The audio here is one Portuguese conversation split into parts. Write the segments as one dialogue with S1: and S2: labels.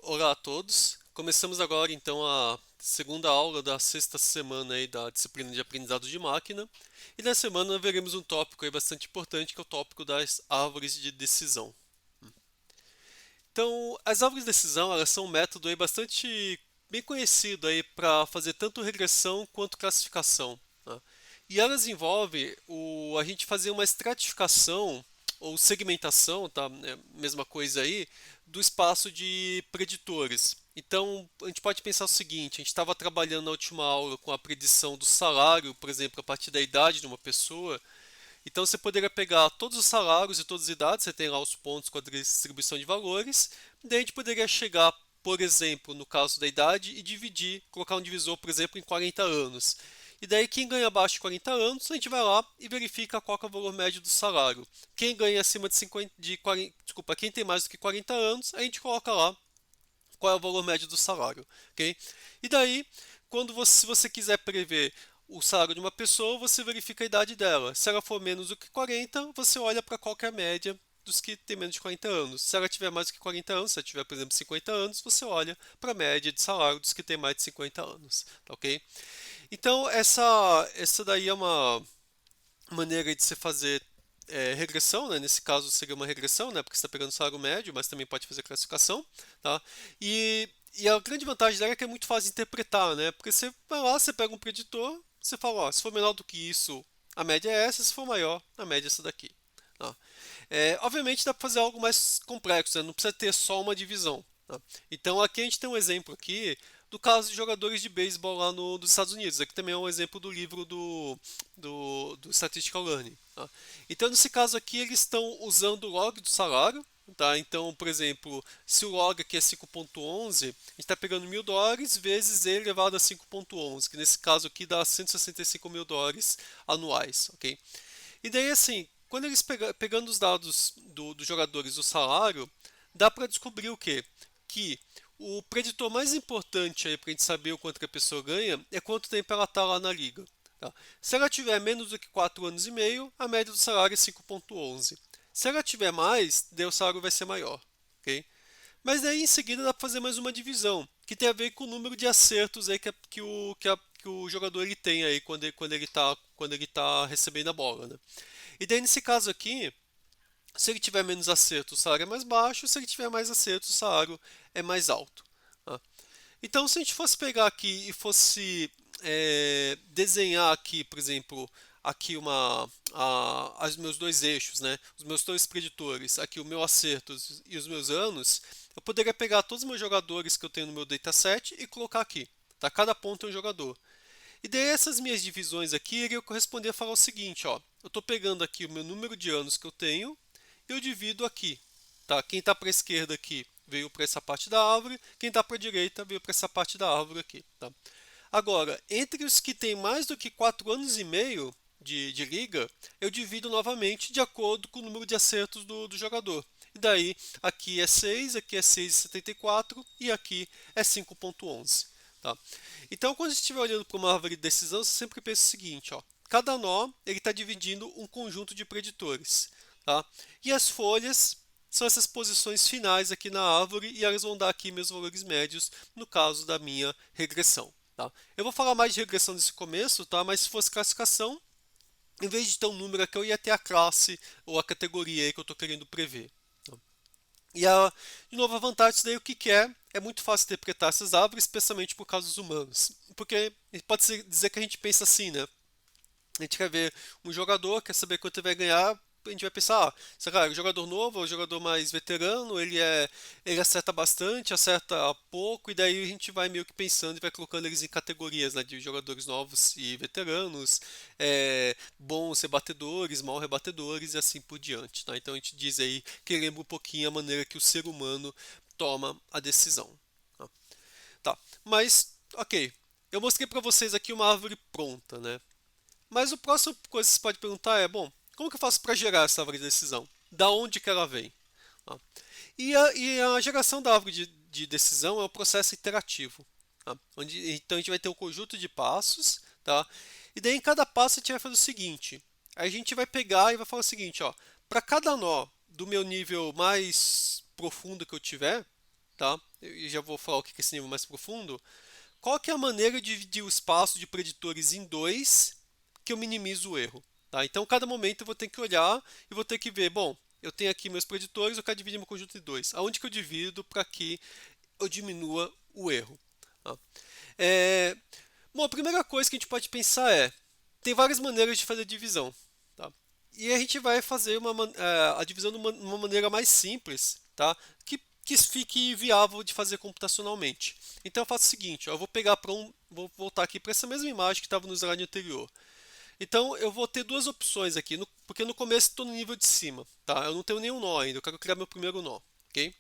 S1: Olá a todos. Começamos agora então a segunda aula da sexta semana aí da disciplina de aprendizado de máquina. E nessa semana veremos um tópico aí bastante importante, que é o tópico das árvores de decisão. Então, as árvores de decisão, elas são um método aí bastante bem conhecido aí para fazer tanto regressão quanto classificação, tá? E elas envolvem a gente fazer uma estratificação ou segmentação, tá? É a mesma coisa aí, do espaço de preditores. Então, a gente pode pensar o seguinte: a gente estava trabalhando na última aula com a predição do salário, por exemplo, a partir da idade de uma pessoa. Então você poderia pegar todos os salários e todas as idades, você tem lá os pontos com a distribuição de valores, daí a gente poderia chegar, por exemplo, no caso da idade, e dividir, colocar um divisor, por exemplo, em 40 anos. E daí quem ganha abaixo de 40 anos, a gente vai lá e verifica qual é o valor médio do salário. Quem ganha acima de 50, de 40, desculpa, quem tem mais do que 40 anos, a gente coloca lá qual é o valor médio do salário, ok? E daí, se você quiser prever o salário de uma pessoa, você verifica a idade dela. Se ela for menos do que 40, você olha para qual que é a média dos que têm menos de 40 anos. Se ela tiver mais do que 40 anos, se ela tiver, por exemplo, 50 anos, você olha para a média de salário dos que têm mais de 50 anos, tá ok? Então, essa daí é uma maneira de se fazer regressão, né? Nesse caso seria uma regressão, né? Porque você está pegando o salário médio, mas também pode fazer classificação, tá? E a grande vantagem dela é que é muito fácil de interpretar, né? Porque você vai lá, você pega um preditor, você fala, ó, se for menor do que isso, a média é essa, se for maior, a média é essa daqui. Tá? Obviamente dá para fazer algo mais complexo, né? Não precisa ter só uma divisão. Tá? Então aqui a gente tem um exemplo aqui do caso de jogadores de beisebol lá nos Estados Unidos. Aqui também é um exemplo do livro do Statistical Learning. Tá? Então nesse caso aqui eles estão usando o log do salário. Tá? Então, por exemplo, se o log aqui é 5.11, a gente está pegando US$ 1.000 vezes e elevado a 5.11, que nesse caso aqui dá US$ 165.000 anuais, ok? E daí, assim, quando eles pegando os dados dos jogadores do salário, dá para descobrir o quê? Que o preditor mais importante aí para a gente saber o quanto que a pessoa ganha é quanto tempo ela está lá na liga. Tá? Se ela tiver menos do que 4 anos e meio, a média do salário é 5,11. Se ela tiver mais, daí o salário vai ser maior. Ok? Mas daí em seguida dá para fazer mais uma divisão, que tem a ver com o número de acertos aí que o jogador ele tem aí quando ele tá recebendo a bola, né? E daí nesse caso aqui, se ele tiver menos acertos, o salário é mais baixo, se ele tiver mais acertos, o salário é mais alto. Tá? Então, se a gente fosse pegar aqui e fosse desenhar aqui, por exemplo, aqui os meus dois eixos, né? Os meus dois preditores, aqui o meu acertos e os meus anos, eu poderia pegar todos os meus jogadores que eu tenho no meu dataset e colocar aqui. Tá? Cada ponto é um jogador. E daí essas minhas divisões aqui iriam corresponder a falar o seguinte, ó. Eu estou pegando aqui o meu número de anos que eu tenho e eu divido aqui. Tá? Quem está para a esquerda aqui veio para essa parte da árvore, quem está para a direita veio para essa parte da árvore aqui. Tá? Agora, entre os que têm mais do que 4 anos e meio de liga, eu divido novamente de acordo com o número de acertos do jogador. E daí, aqui é 6,74 e aqui é 5,11. Tá? Então, quando você estiver olhando para uma árvore de decisão, você sempre pensa o seguinte, ó, cada nó ele está dividindo um conjunto de preditores. Tá? E as folhas são essas posições finais aqui na árvore e elas vão dar aqui meus valores médios no caso da minha regressão. Tá? Eu vou falar mais de regressão nesse começo, tá? Mas se fosse classificação, em vez de ter um número aqui, eu ia ter a classe ou a categoria aí que eu estou querendo prever. Tá? De novo, a vantagem disso daí, o que é? É muito fácil interpretar essas árvores, especialmente por causa dos humanos. Porque pode dizer que a gente pensa assim, né? A gente quer ver um jogador, quer saber quanto ele vai ganhar, a gente vai pensar, será que é um jogador novo, ou um jogador mais veterano, ele acerta bastante, acerta pouco, e daí a gente vai meio que pensando e vai colocando eles em categorias, né, de jogadores novos e veteranos, bons rebatedores, mal rebatedores e assim por diante. Tá? Então a gente diz aí que lembra um pouquinho a maneira que o ser humano toma a decisão. Tá? Tá. Mas, ok, eu mostrei para vocês aqui uma árvore pronta, né? Mas o próximo coisa que você pode perguntar é, bom, como que eu faço para gerar essa árvore de decisão? Da onde que ela vem? Tá? E a geração da árvore de decisão é um processo iterativo. Tá? Então a gente vai ter um conjunto de passos, tá? E daí em cada passo a gente vai fazer o seguinte: a gente vai pegar e vai falar o seguinte, ó, para cada nó do meu nível mais profundo que eu tiver, tá? Eu já vou falar o que é esse nível mais profundo. Qual que é a maneira de dividir o espaço de preditores em dois que eu minimizo o erro? Tá? Então, cada momento eu vou ter que olhar e vou ter que ver, bom, eu tenho aqui meus preditores, eu quero dividir meu conjunto em dois. Aonde que eu divido para que eu diminua o erro? Tá? É, Bom, a primeira coisa que a gente pode pensar é, tem várias maneiras de fazer divisão, tá? E a gente vai fazer a divisão de uma maneira mais simples, tá? Que fique viável de fazer computacionalmente. Então eu faço o seguinte, ó, eu vou pegar vou voltar aqui para essa mesma imagem que estava no slide anterior. Então eu vou ter duas opções aqui, porque no começo estou no nível de cima, tá? Eu não tenho nenhum nó ainda, eu quero criar meu primeiro nó, ok?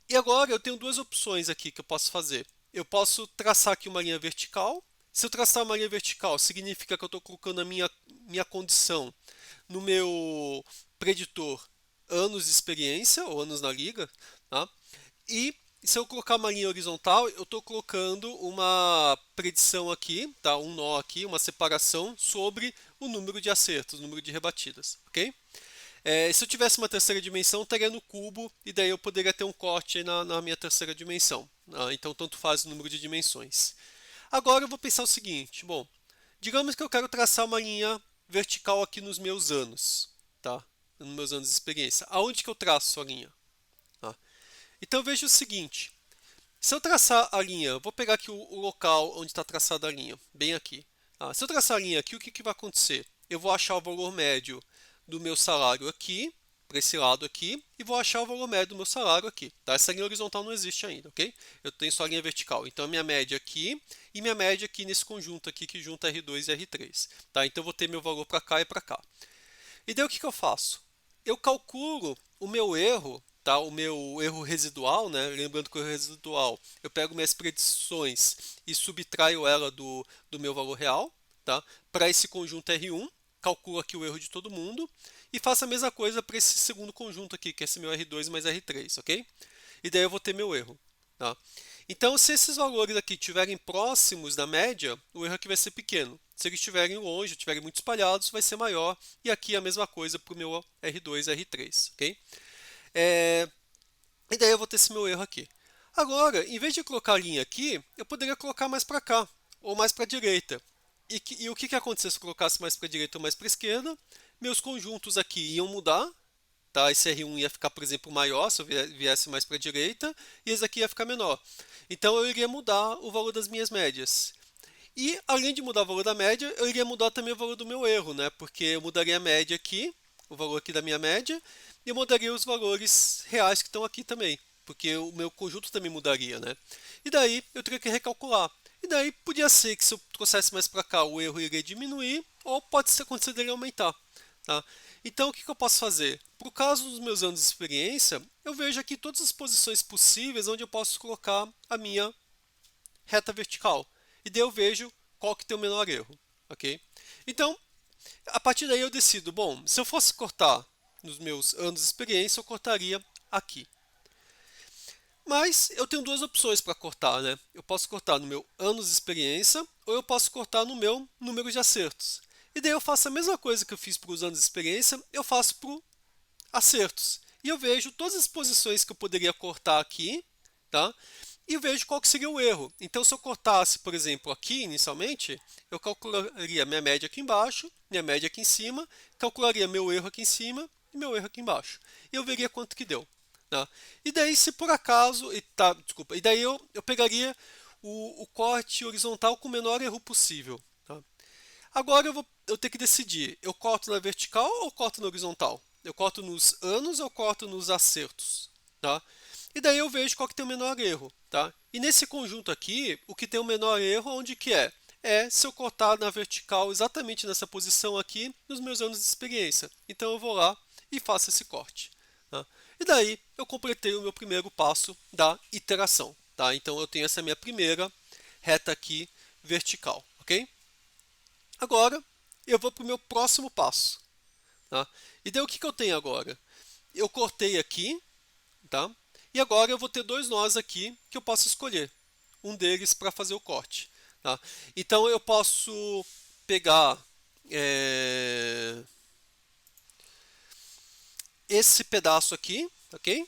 S1: E agora eu tenho duas opções aqui que eu posso fazer. Eu posso traçar aqui uma linha vertical. Se eu traçar uma linha vertical, significa que eu estou colocando a minha condição no meu preditor anos de experiência, ou anos na liga. Tá? E se eu colocar uma linha horizontal, eu estou colocando uma predição aqui, tá? Um nó aqui, uma separação sobre o número de acertos, o número de rebatidas. Ok? Se eu tivesse uma terceira dimensão, estaria no cubo, e daí eu poderia ter um corte na minha terceira dimensão. Então, tanto faz o número de dimensões. Agora eu vou pensar o seguinte: bom, digamos que eu quero traçar uma linha vertical aqui nos meus anos, tá? Nos meus anos de experiência. Aonde que eu traço a linha? Tá? Então, eu vejo o seguinte: se eu traçar a linha, eu vou pegar aqui o local onde está traçada a linha, bem aqui. Se eu traçar a linha aqui, o que vai acontecer? Eu vou achar o valor médio do meu salário aqui, para esse lado aqui, e vou achar o valor médio do meu salário aqui. Tá? Essa linha horizontal não existe ainda, ok? Eu tenho só a linha vertical. Então, a minha média aqui e minha média aqui nesse conjunto aqui, que junta R2 e R3. Tá? Então, eu vou ter meu valor para cá e para cá. E daí, o que eu faço? Eu calculo o meu erro, tá? O meu erro residual, né? Lembrando que o erro residual, eu pego minhas predições e subtraio ela do meu valor real, tá? Para esse conjunto R1, calculo aqui o erro de todo mundo e faço a mesma coisa para esse segundo conjunto aqui, que é esse meu R2 mais R3, ok? E daí eu vou ter meu erro, tá? Então, se esses valores aqui estiverem próximos da média, o erro aqui vai ser pequeno. Se eles estiverem longe, estiverem muito espalhados, vai ser maior. E aqui a mesma coisa para o meu R2 e R3, ok? É, E daí eu vou ter esse meu erro aqui. Agora, em vez de colocar a linha aqui, eu poderia colocar mais para cá, ou mais para a direita. E o que acontecesse se eu colocasse mais para a direita ou mais para a esquerda? Meus conjuntos aqui iam mudar, tá? Esse R1 ia ficar, por exemplo, maior se eu viesse mais para a direita, e esse aqui ia ficar menor. Então eu iria mudar o valor das minhas médias. E além de mudar o valor da média, eu iria mudar também o valor do meu erro, né? Porque eu mudaria a média aqui, o valor aqui da minha média, e eu mudaria os valores reais que estão aqui também, porque o meu conjunto também mudaria, né? E daí eu teria que recalcular. E daí podia ser que se eu trouxesse mais para cá o erro iria diminuir, ou pode ser acontecer dele aumentar, tá? Então o que eu posso fazer? Para o caso dos meus anos de experiência, eu vejo aqui todas as posições possíveis onde eu posso colocar a minha reta vertical. E daí eu vejo qual que tem o menor erro, ok? Então, a partir daí eu decido, bom, se eu fosse cortar nos meus anos de experiência, eu cortaria aqui. Mas eu tenho duas opções para cortar, né? Eu posso cortar no meu anos de experiência ou eu posso cortar no meu número de acertos. E daí eu faço a mesma coisa que eu fiz para os anos de experiência, eu faço para acertos. E eu vejo todas as posições que eu poderia cortar aqui, tá? E vejo qual que seria o erro. Então, se eu cortasse, por exemplo, aqui inicialmente, eu calcularia minha média aqui embaixo, minha média aqui em cima, calcularia meu erro aqui em cima e meu erro aqui embaixo. E eu veria quanto que deu. Tá? E daí, se por acaso, desculpa, e daí eu pegaria o corte horizontal com o menor erro possível. Tá? Agora eu tenho que decidir, eu corto na vertical ou corto na horizontal? Eu corto nos anos ou corto nos acertos? Tá? E daí eu vejo qual que tem o menor erro. Tá? E nesse conjunto aqui, o que tem o menor erro, onde que é? É se eu cortar na vertical exatamente nessa posição aqui, nos meus anos de experiência. Então eu vou lá e faço esse corte. Tá? E daí eu completei o meu primeiro passo da iteração. Tá? Então eu tenho essa minha primeira reta aqui vertical. Ok? Agora eu vou para o meu próximo passo. Tá? E daí o que eu tenho agora? Eu cortei aqui, tá? E agora eu vou ter dois nós aqui que eu posso escolher. Um deles para fazer o corte. Tá? Então eu posso pegar esse pedaço aqui, ok?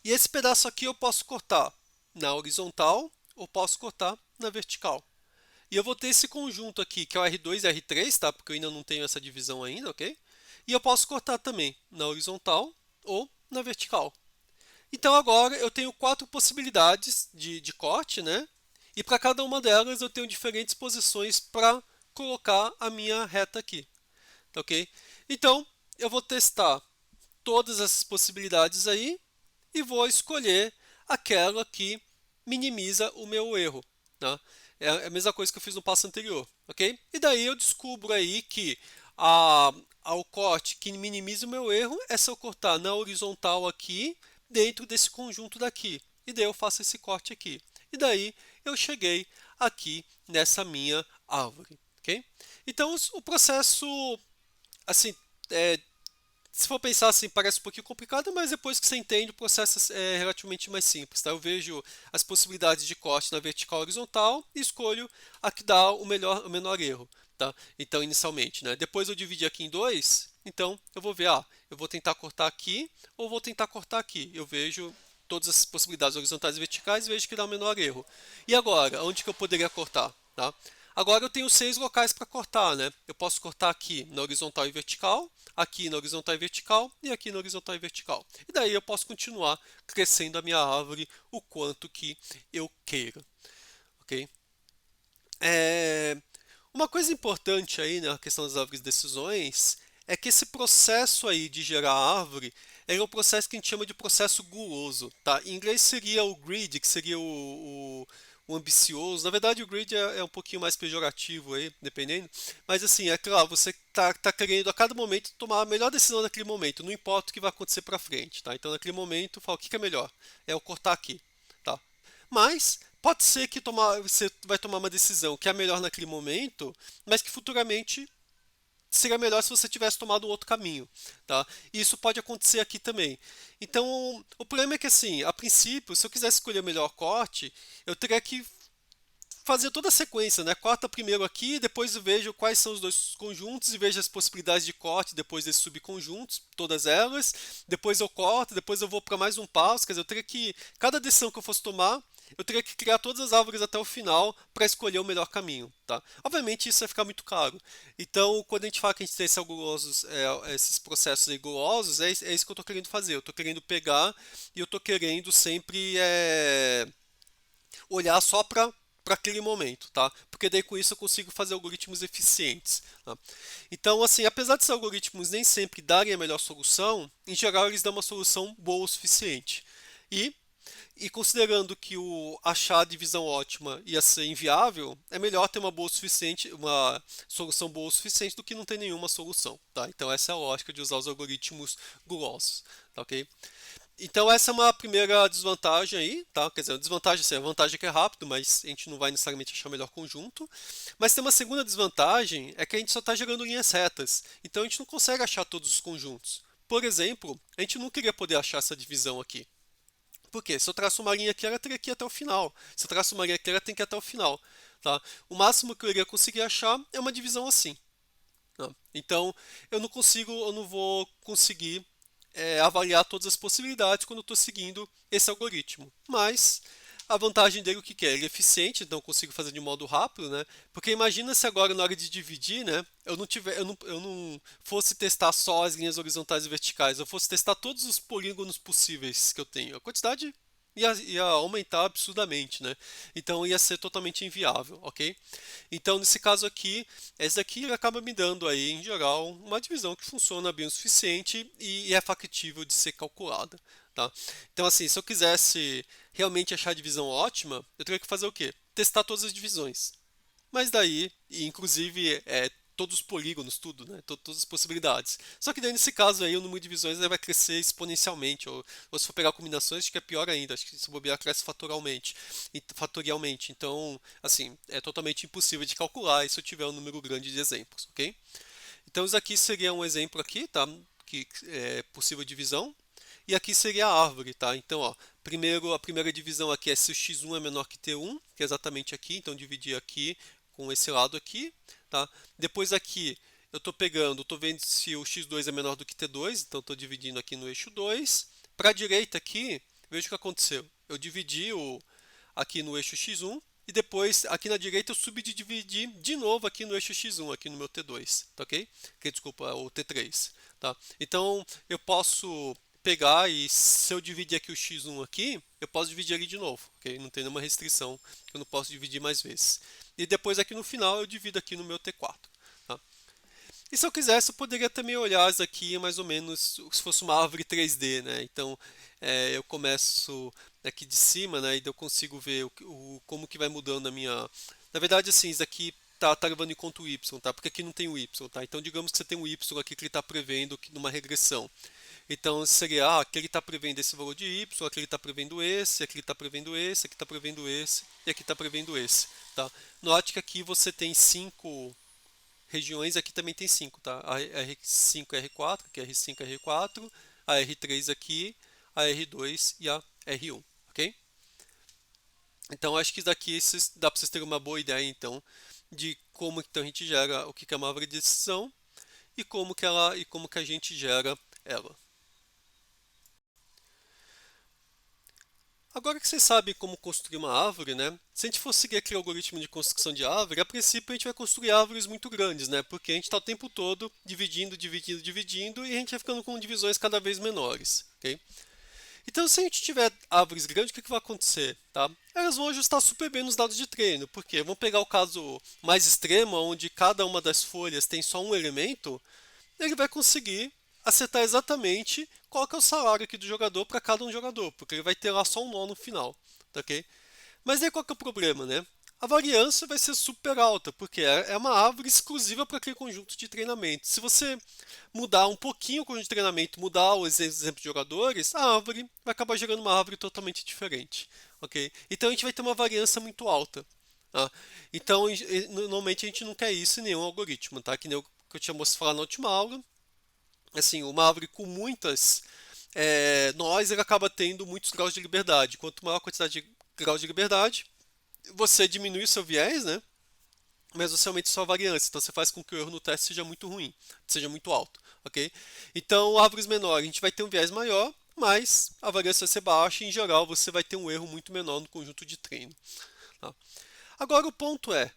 S1: E esse pedaço aqui eu posso cortar na horizontal ou posso cortar na vertical. E eu vou ter esse conjunto aqui, que é o R2 e R3, tá? Porque eu ainda não tenho essa divisão ainda, ok? E eu posso cortar também na horizontal ou na vertical. Então agora eu tenho 4 possibilidades de corte, né? E para cada uma delas eu tenho diferentes posições para colocar a minha reta aqui, tá ok? Então eu vou testar todas essas possibilidades aí e vou escolher aquela que minimiza o meu erro, tá? É a mesma coisa que eu fiz no passo anterior, ok? E daí eu descubro aí que o corte que minimiza o meu erro é se eu cortar na horizontal aqui, dentro desse conjunto daqui. E daí eu faço esse corte aqui. E daí eu cheguei aqui nessa minha árvore, ok? Então o processo, assim, é, se for pensar assim, parece um pouquinho complicado, mas depois que você entende, o processo é relativamente mais simples. Tá? Eu vejo as possibilidades de corte na vertical e horizontal e escolho a que dá o menor erro. Tá? Então, inicialmente, né? Depois eu dividi aqui em dois, então eu vou ver, eu vou tentar cortar aqui ou vou tentar cortar aqui. Eu vejo todas as possibilidades horizontais e verticais e vejo que dá o menor erro. E agora, onde que eu poderia cortar? Tá? Agora eu tenho 6 locais para cortar, né? Eu posso cortar aqui na horizontal e vertical, aqui na horizontal e vertical e aqui na horizontal e vertical. E daí eu posso continuar crescendo a minha árvore o quanto que eu queira, ok? É... Uma coisa importante aí na questão das árvores de decisões é que esse processo aí de gerar árvore é um processo que a gente chama de processo guloso, tá? Em inglês seria o greed, que seria o ambicioso. Na verdade, o greed é um pouquinho mais pejorativo aí, dependendo. Mas assim, é claro, você tá querendo a cada momento tomar a melhor decisão naquele momento, não importa o que vai acontecer para frente, tá? Então, naquele momento, fala o que é melhor? É eu cortar aqui, tá? Mas pode ser que você vai tomar uma decisão que é a melhor naquele momento, mas que futuramente seria melhor se você tivesse tomado um outro caminho, tá? E isso pode acontecer aqui também. Então, o problema é que assim, a princípio, se eu quisesse escolher o melhor corte, eu teria que fazer toda a sequência, né? Corta primeiro aqui, depois eu vejo quais são os dois conjuntos e vejo as possibilidades de corte depois desses subconjuntos, todas elas. Depois eu corto, depois eu vou para mais um passo. Quer dizer, eu teria que, cada decisão que eu fosse tomar, eu teria que criar todas as árvores até o final para escolher o melhor caminho, tá? Obviamente isso vai ficar muito caro. Então, quando a gente fala que a gente tem esses processos rigorosos, é isso que eu estou querendo fazer. Eu estou querendo pegar e eu estou querendo sempre olhar só para aquele momento, tá? Porque daí com isso eu consigo fazer algoritmos eficientes. Tá? Então, assim, apesar desses algoritmos nem sempre darem a melhor solução, em geral eles dão uma solução boa o suficiente. E, e considerando que o achar a divisão ótima ia ser inviável, é melhor ter uma solução boa o suficiente do que não ter nenhuma solução, tá? Então essa é a lógica de usar os algoritmos gulosos, tá ok? Então essa é uma primeira desvantagem aí, tá? Quer dizer, a desvantagem, assim, a vantagem é que é rápido, mas a gente não vai necessariamente achar o melhor conjunto. Mas tem uma segunda desvantagem, é que a gente só está gerando linhas retas. Então a gente não consegue achar todos os conjuntos. Por exemplo, a gente não queria poder achar essa divisão aqui. Por quê? Se eu traço uma linha aqui, ela teria que ir até o final. Se eu traço uma linha aqui, ela tem que ir até o final. Tá? O máximo que eu iria conseguir achar é uma divisão assim. Tá? Então, eu não vou conseguir avaliar todas as possibilidades quando eu estou seguindo esse algoritmo. Mas a vantagem dele, o que é? Ele é eficiente, então eu consigo fazer de modo rápido, né? Porque imagina se agora na hora de dividir, né, eu não fosse testar só as linhas horizontais e verticais, eu fosse testar todos os polígonos possíveis que eu tenho. A quantidade ia aumentar absurdamente, né? Então ia ser totalmente inviável, ok? Então nesse caso aqui, esse aqui acaba me dando aí, em geral, uma divisão que funciona bem o suficiente e é factível de ser calculada, tá? Então assim, se eu quisesse realmente achar a divisão ótima, eu teria que fazer o quê? Testar todas as divisões. Mas daí, e inclusive, todos os polígonos, tudo, né? Todas as possibilidades. Só que daí, nesse caso aí, o número de divisões vai crescer exponencialmente. Ou se for pegar combinações, acho que é pior ainda. Acho que se bobear, cresce fatorialmente. Então, assim, é totalmente impossível de calcular se eu tiver um número grande de exemplos, ok? Então, isso aqui seria um exemplo aqui, tá? Que é possível divisão. E aqui seria a árvore, tá? Então, ó, primeiro, a primeira divisão aqui é se o x1 é menor que t1, que é exatamente aqui. Então, dividir aqui com esse lado aqui, tá? Depois aqui, eu estou vendo se o x2 é menor do que t2, então estou dividindo aqui no eixo 2. Para a direita aqui, veja o que aconteceu. Eu dividi aqui no eixo x1 e depois aqui na direita eu subdividi de novo aqui no eixo x1, aqui no meu T2, tá ok? Desculpa, o T3, tá? Então eu posso pegar e se eu dividir aqui o x1 aqui, eu posso dividir ali de novo, ok? Não tem nenhuma restrição, eu não posso dividir mais vezes. E depois aqui no final eu divido aqui no meu T4, tá? E se eu quisesse, eu poderia também olhar isso aqui mais ou menos se fosse uma árvore 3D, né? Então, eu começo aqui de cima, né? E daí eu consigo ver como que vai mudando a minha... Na verdade, assim, isso aqui tá levando em conta o y, tá? Porque aqui não tem o y, tá? Então, digamos que você tem um y aqui que ele está prevendo numa regressão. Então, seria, aqui ele está prevendo esse valor de y, aqui ele está prevendo esse, aqui ele está prevendo esse, aqui está prevendo esse, e aqui está prevendo esse, tá? Note que aqui você tem 5 regiões, aqui também tem 5, tá? A R5 e R4, aqui R5 e R4, a R3 aqui, a R2 e a R1, ok? Então acho que isso daqui dá para vocês terem uma boa ideia então de como então a gente gera o que é uma árvore de decisão e como que a gente gera ela. Agora que vocês sabem como construir uma árvore, né? Se a gente for seguir aquele algoritmo de construção de árvore, a princípio a gente vai construir árvores muito grandes, né? Porque a gente está o tempo todo dividindo, dividindo, dividindo e a gente vai ficando com divisões cada vez menores, ok? Então, se a gente tiver árvores grandes, o que vai acontecer? Tá? Elas vão ajustar super bem nos dados de treino, porque vamos pegar o caso mais extremo, onde cada uma das folhas tem só um elemento, ele vai conseguir acertar exatamente qual que é o salário aqui do jogador para cada um jogador, porque ele vai ter lá só um nó no final, tá ok? Mas aí qual que é o problema, né? A variância vai ser super alta, porque é uma árvore exclusiva para aquele conjunto de treinamento. Se você mudar um pouquinho o conjunto de treinamento, mudar os exemplos de jogadores, a árvore vai acabar gerando uma árvore totalmente diferente, ok? Então a gente vai ter uma variância muito alta. Tá? Então, normalmente a gente não quer isso em nenhum algoritmo, tá? Que nem o que eu tinha mostrado na última aula. Assim, uma árvore com muitas nós, ele acaba tendo muitos graus de liberdade. Quanto maior a quantidade de graus de liberdade, você diminui o seu viés, né? Mas você aumenta a sua variância, então você faz com que o erro no teste seja muito ruim, seja muito alto, ok? Então, árvores menores, a gente vai ter um viés maior, mas a variância vai ser baixa e, em geral, você vai ter um erro muito menor no conjunto de treino. Tá? Agora, o ponto é,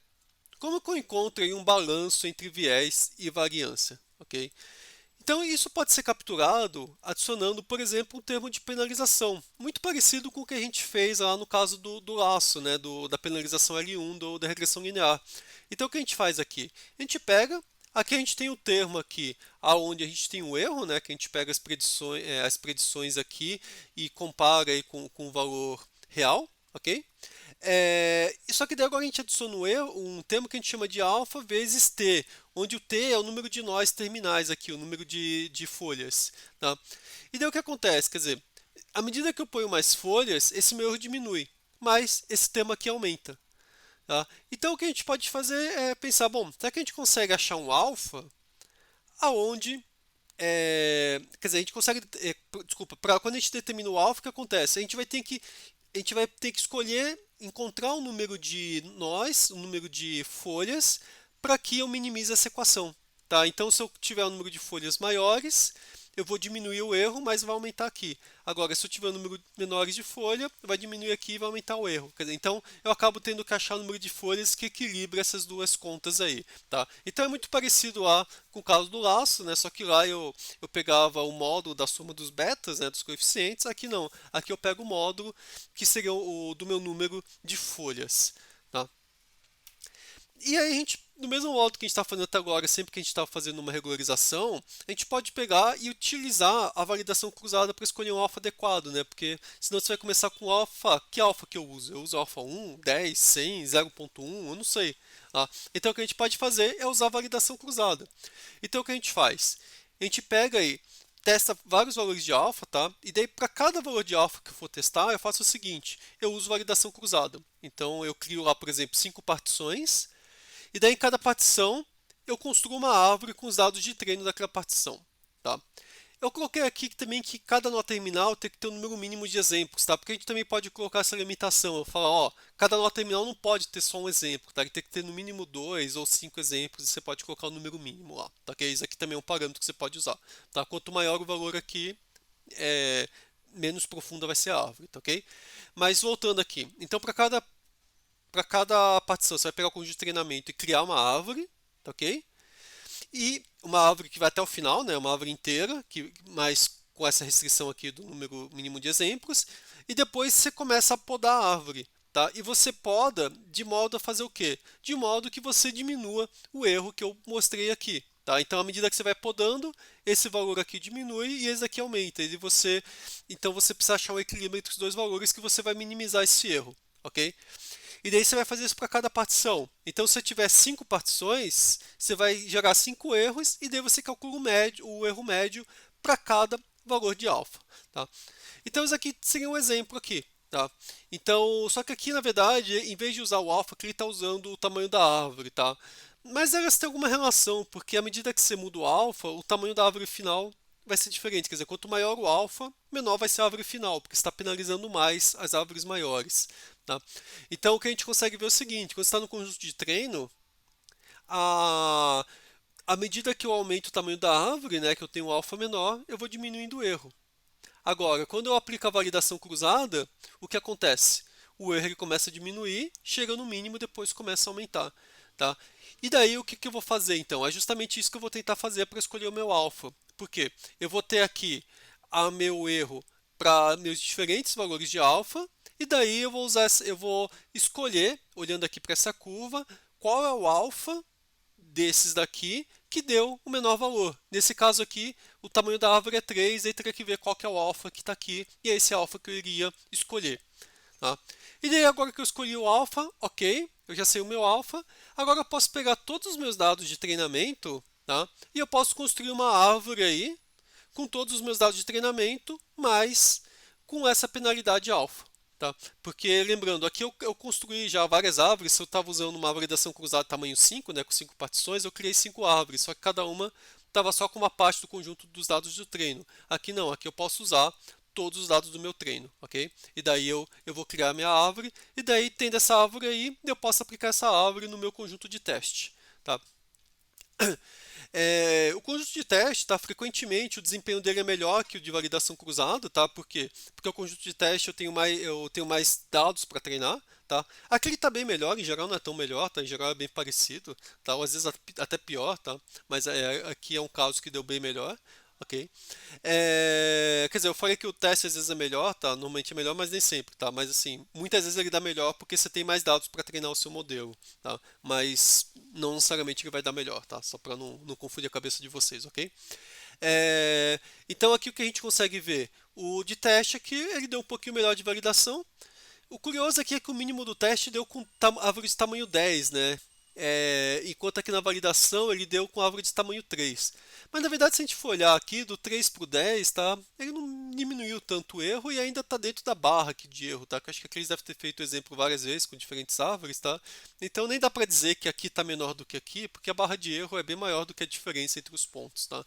S1: como que eu encontro aí um balanço entre viés e variância, ok? Então, isso pode ser capturado adicionando, por exemplo, um termo de penalização, muito parecido com o que a gente fez lá no caso do laço, né, da penalização L1 da regressão linear. Então, o que a gente faz aqui? A gente pega, aqui a gente tem o termo aqui, aonde a gente tem um erro, né, que a gente pega as predições aqui e compara aí com o valor real, ok? Só que daí agora a gente adiciona um termo que a gente chama de alfa vezes t, onde o t é o número de nós terminais aqui, o número de folhas. Tá? E daí o que acontece? Quer dizer, à medida que eu ponho mais folhas, esse meu erro diminui, mas esse termo aqui aumenta. Tá? Então o que a gente pode fazer é pensar, bom, será que a gente consegue achar um alfa aonde quer dizer, a gente consegue, desculpa, quando a gente determina o alfa, o que acontece? A gente vai ter que escolher, encontrar um número de nós, um número de folhas, para que eu minimize essa equação. Tá? Então, se eu tiver um número de folhas maiores, eu vou diminuir o erro, mas vai aumentar aqui. Agora, se eu tiver um número menores de folha, vai diminuir aqui e vai aumentar o erro. Quer dizer, então, eu acabo tendo que achar o número de folhas que equilibra essas duas contas aí. Tá? Então, é muito parecido lá com o caso do laço, né? Só que lá eu pegava o módulo da soma dos betas, né? Dos coeficientes. Aqui não. Aqui eu pego o módulo que seria o do meu número de folhas. Tá? E aí a gente, do mesmo modo que a gente está fazendo até agora, sempre que a gente está fazendo uma regularização, a gente pode pegar e utilizar a validação cruzada para escolher um alfa adequado, né? Porque senão você vai começar com alfa, que alfa que eu uso? Eu uso alfa 1, 10, 100, 0.1, eu não sei. Tá? Então o que a gente pode fazer é usar a validação cruzada. Então o que a gente faz? A gente pega aí, testa vários valores de alfa, tá? E daí para cada valor de alfa que eu for testar, eu faço o seguinte, eu uso validação cruzada. Então eu crio lá, por exemplo, 5 partições, e daí em cada partição eu construo uma árvore com os dados de treino daquela partição. Tá? Eu coloquei aqui também que cada nó terminal tem que ter um número mínimo de exemplos, tá? Porque a gente também pode colocar essa limitação. Eu falo, ó, cada nó terminal não pode ter só um exemplo, tá? Ele tem que ter no mínimo 2 ou 5 exemplos e você pode colocar o número mínimo lá, tá? Que isso aqui também é um parâmetro que você pode usar, tá? Quanto maior o valor aqui, é, menos profunda vai ser a árvore, tá ok? Mas voltando aqui, então para cada partição você vai pegar o conjunto de treinamento e criar uma árvore, tá ok? E uma árvore que vai até o final, né? Uma árvore inteira, mas com essa restrição aqui do número mínimo de exemplos. E depois você começa a podar a árvore. Tá? E você poda de modo a fazer o quê? De modo que você diminua o erro que eu mostrei aqui. Tá? Então, à medida que você vai podando, esse valor aqui diminui e esse aqui aumenta. Então, você precisa achar um equilíbrio entre os dois valores que você vai minimizar esse erro. Ok? E daí você vai fazer isso para cada partição. Então, se você tiver 5 partições, você vai gerar 5 erros e daí você calcula o erro médio para cada valor de alfa. Tá? Então, isso aqui seria um exemplo aqui. Tá? Então, só que aqui, na verdade, em vez de usar o alfa, aqui ele está usando o tamanho da árvore. Tá? Mas elas têm alguma relação, porque à medida que você muda o alfa, o tamanho da árvore final vai ser diferente. Quer dizer, quanto maior o alfa, menor vai ser a árvore final, porque está penalizando mais as árvores maiores. Tá? Então, o que a gente consegue ver é o seguinte: quando você está no conjunto de treino, a, à medida que eu aumento o tamanho da árvore, né, que eu tenho um alfa menor, eu vou diminuindo o erro. Agora, quando eu aplico a validação cruzada, o que acontece? O erro ele começa a diminuir, chega no mínimo, depois começa a aumentar. Tá? E daí o que eu vou fazer então? É justamente isso que eu vou tentar fazer para escolher o meu alfa. Por quê? Eu vou ter aqui o meu erro para meus diferentes valores de alfa, e daí eu vou escolher, olhando aqui para essa curva, qual é o alfa desses daqui que deu o menor valor. Nesse caso aqui, o tamanho da árvore é 3, aí teria que ver qual que é o alfa que está aqui, e é esse alfa que eu iria escolher. Tá? E daí agora que eu escolhi o alfa, ok, eu já sei o meu alfa, agora eu posso pegar todos os meus dados de treinamento, tá? E eu posso construir uma árvore aí, com todos os meus dados de treinamento, mas com essa penalidade alfa. Tá? Porque, lembrando, aqui eu construí já várias árvores. Se eu estava usando uma validação cruzada tamanho 5, né, com 5 partições, eu criei 5 árvores, só que cada uma estava só com uma parte do conjunto dos dados do treino. Aqui não, aqui eu posso usar todos os dados do meu treino, ok? E daí eu vou criar minha árvore, e daí tendo essa árvore aí, eu posso aplicar essa árvore no meu conjunto de teste. Tá? O conjunto de teste, tá, frequentemente o desempenho dele é melhor que o de validação cruzada, tá? Por quê? Porque o conjunto de teste eu tenho mais dados para treinar, tá? Aqui ele está bem melhor, em geral não é tão melhor, tá? Em geral é bem parecido, tá? Ou às vezes até pior, tá? Mas aqui é um caso que deu bem melhor, ok? Quer dizer, eu falei que o teste às vezes é melhor, tá? Normalmente é melhor, mas nem sempre, tá? Mas assim, muitas vezes ele dá melhor porque você tem mais dados para treinar o seu modelo, tá? Mas não necessariamente ele vai dar melhor, tá? Só para não confundir a cabeça de vocês, ok? Então aqui o que a gente consegue ver, o de teste aqui, ele deu um pouquinho melhor de validação. O curioso aqui é que o mínimo do teste deu com árvore de tamanho 10, né? Enquanto aqui na validação ele deu com árvore de tamanho 3. Mas na verdade, se a gente for olhar aqui do 3 para o 10, tá? Ele não diminuiu tanto o erro e ainda está dentro da barra aqui de erro, tá? Que eu acho que aqui eles devem ter feito o exemplo várias vezes com diferentes árvores, tá? Então nem dá para dizer que aqui está menor do que aqui, porque a barra de erro é bem maior do que a diferença entre os pontos, tá?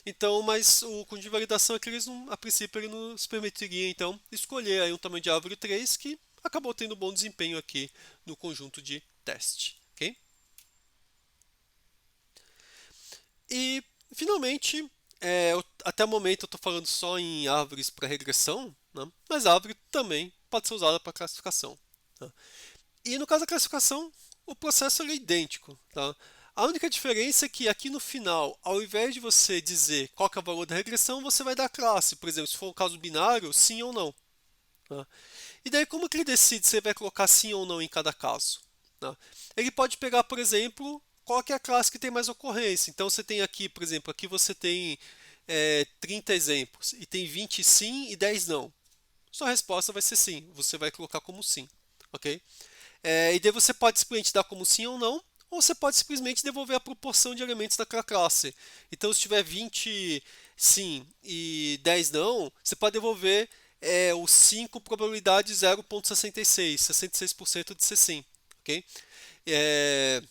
S1: Então, mas o conjunto de validação aqui, a princípio, ele nos permitiria então escolher aí um tamanho de árvore 3 que acabou tendo bom desempenho aqui no conjunto de teste, ok? E, finalmente, até o momento eu estou falando só em árvores para regressão, né? Mas a árvore também pode ser usada para classificação. Tá? E no caso da classificação, o processo é idêntico. Tá? A única diferença é que aqui no final, ao invés de você dizer qual que é o valor da regressão, você vai dar a classe. Por exemplo, se for um caso binário, sim ou não. Tá? E daí como que ele decide se ele vai colocar sim ou não em cada caso? Tá? Ele pode pegar, por exemplo, qual que é a classe que tem mais ocorrência. Então você tem aqui, por exemplo, aqui você tem 30 exemplos e tem 20 sim e 10 não. Sua resposta vai ser sim, você vai colocar como sim, ok? E daí você pode simplesmente dar como sim ou você pode simplesmente devolver a proporção de elementos daquela classe. Então, se tiver 20 sim e 10 não, você pode devolver o 5 probabilidade 0,66, 66% de ser sim, ok? É,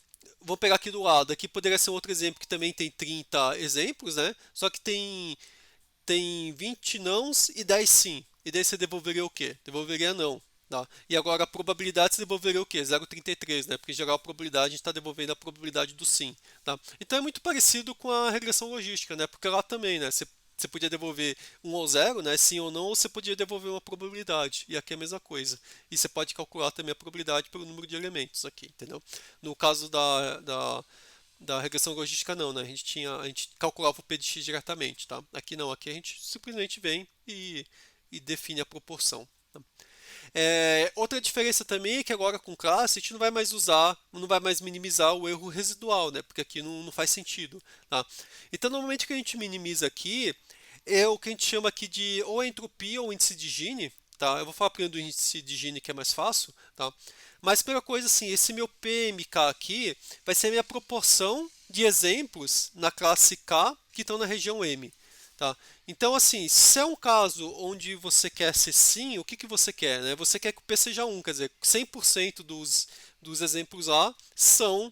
S1: Vou pegar aqui do lado, aqui poderia ser um outro exemplo que também tem 30 exemplos, né? Só que tem 20 nãos e 10 sim. E daí você devolveria o quê? Devolveria não. Tá? E agora a probabilidade você devolveria o quê? 0,33, né? Porque em geral a probabilidade a gente está devolvendo a probabilidade do sim. Tá? Então é muito parecido com a regressão logística, né? Porque lá também, né? Você você podia devolver um ou zero, né, sim ou não, ou você podia devolver uma probabilidade, e aqui é a mesma coisa. E você pode calcular também a probabilidade pelo número de elementos aqui, entendeu? No caso da regressão logística não, né? A gente calculava o P de x diretamente, tá? Aqui não, aqui a gente simplesmente vem e define a proporção. Tá? Outra diferença também é que agora com classe a gente não vai mais usar, não vai mais minimizar o erro residual, né? Porque aqui não faz sentido, tá? Então normalmente o que a gente minimiza aqui é o que a gente chama aqui de ou a entropia ou índice de Gini, tá? Eu vou falar primeiro do índice de Gini que é mais fácil, tá? Mas primeira coisa assim, esse meu PMK aqui vai ser a minha proporção de exemplos na classe K que estão na região M. Tá? Então, assim, se é um caso onde você quer ser sim, o que, que você quer? Né? Você quer que o P seja 1, quer dizer, 100% dos exemplos lá são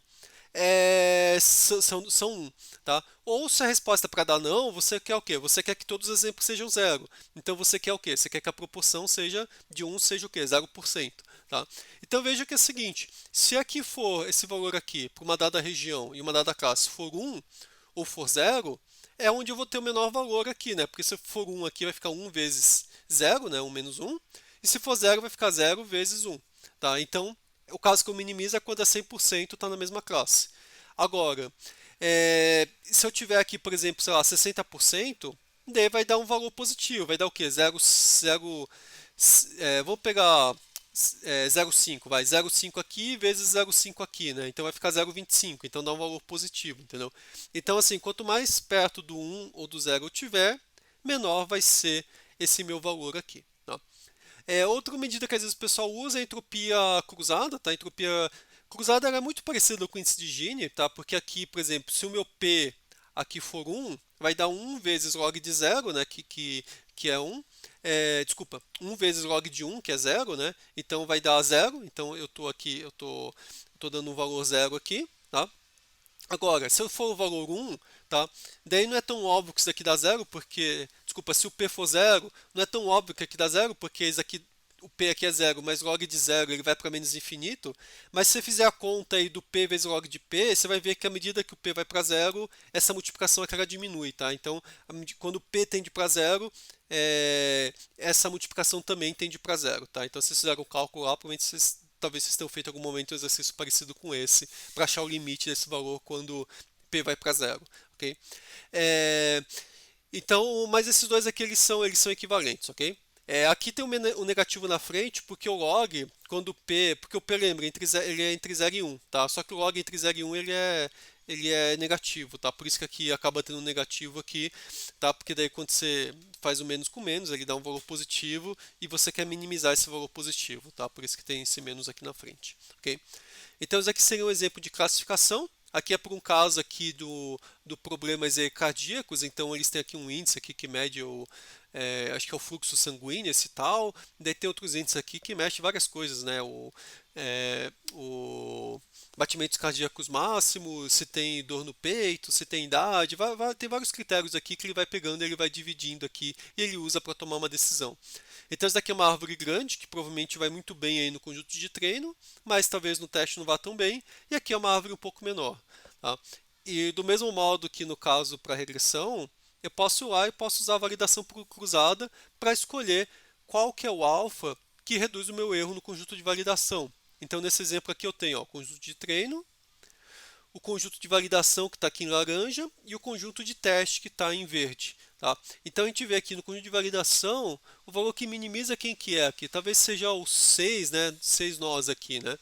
S1: 1. Tá? Ou se a resposta para dar não, você quer o quê? Você quer que todos os exemplos sejam 0. Então você quer o quê? Você quer que a proporção seja de 1 seja o quê? 0%. Tá? Então veja que é o seguinte, se aqui for esse valor aqui para uma dada região e uma dada classe for 1 ou for 0, é onde eu vou ter o menor valor aqui, né? Porque se for 1 aqui vai ficar 1 vezes 0, né? 1 menos 1. E se for 0 vai ficar 0 vezes 1. Tá? Então, o caso que eu minimizo é quando é 100% está na mesma classe. Agora, se eu tiver aqui, por exemplo, sei lá, 60%, daí vai dar um valor positivo. Vai dar o quê? 0, vamos pegar 0,5, vai 0,5 aqui vezes 0,5 aqui, né? Então vai ficar 0,25, então dá um valor positivo, entendeu? Então assim, quanto mais perto do 1 ou do 0 eu tiver, menor vai ser esse meu valor aqui. Tá? Outra medida que às vezes o pessoal usa é a entropia cruzada, tá? A entropia cruzada é muito parecida com o índice de Gini, tá? Porque aqui, por exemplo, se o meu P aqui for 1, vai dar 1 vezes log de 0, né? Que é 1. Desculpa, 1 vezes log de 1, que é 0, né? Então vai dar 0. Então eu estou aqui, eu tô dando um valor 0 aqui, tá? Agora, se eu for o valor 1, tá? Daí não é tão óbvio que isso daqui dá 0, porque, desculpa, se o P for 0, não é tão óbvio que aqui dá 0, porque isso aqui, o P aqui é 0, mas log de 0 ele vai para menos infinito. Mas se você fizer a conta aí do P vezes log de P, você vai ver que à medida que o P vai para 0, essa multiplicação aqui ela diminui, tá? Então, quando o P tende para 0, essa multiplicação também tende para 0, tá? Então, se vocês fizeram o cálculo lá, provavelmente talvez vocês tenham feito em algum momento um exercício parecido com esse, para achar o limite desse valor quando P vai para 0, ok? Então, mas esses dois aqui eles são equivalentes, ok? Aqui tem um negativo na frente, porque o log, quando o P, porque o P lembra, ele é entre 0 e 1, tá? Só que o log entre 0 e 1 ele é negativo, tá? Por isso que aqui acaba tendo um negativo aqui, tá? Porque daí quando você faz o menos com menos, ele dá um valor positivo e você quer minimizar esse valor positivo, tá? Por isso que tem esse menos aqui na frente, ok? Então, isso aqui seria um exemplo de classificação. Aqui é por um caso aqui do problemas cardíacos, então eles têm aqui um índice aqui que mede acho que é o fluxo sanguíneo, esse tal. Daí tem outros índices aqui que mexem várias coisas, né? O batimentos cardíacos máximos, se tem dor no peito, se tem idade, tem vários critérios aqui que ele vai pegando, ele vai dividindo aqui e ele usa para tomar uma decisão. Então, isso daqui é uma árvore grande, que provavelmente vai muito bem aí no conjunto de treino, mas talvez no teste não vá tão bem. E aqui é uma árvore um pouco menor. Tá? E do mesmo modo que no caso para regressão, eu posso ir lá e posso usar a validação cruzada para escolher qual que é o alfa que reduz o meu erro no conjunto de validação. Então, nesse exemplo aqui eu tenho o conjunto de treino, o conjunto de validação que está aqui em laranja e o conjunto de teste que está em verde. Tá? Então a gente vê aqui no conjunto de validação o valor que minimiza quem que é aqui. Talvez seja o 6, né? 6 nós aqui, né?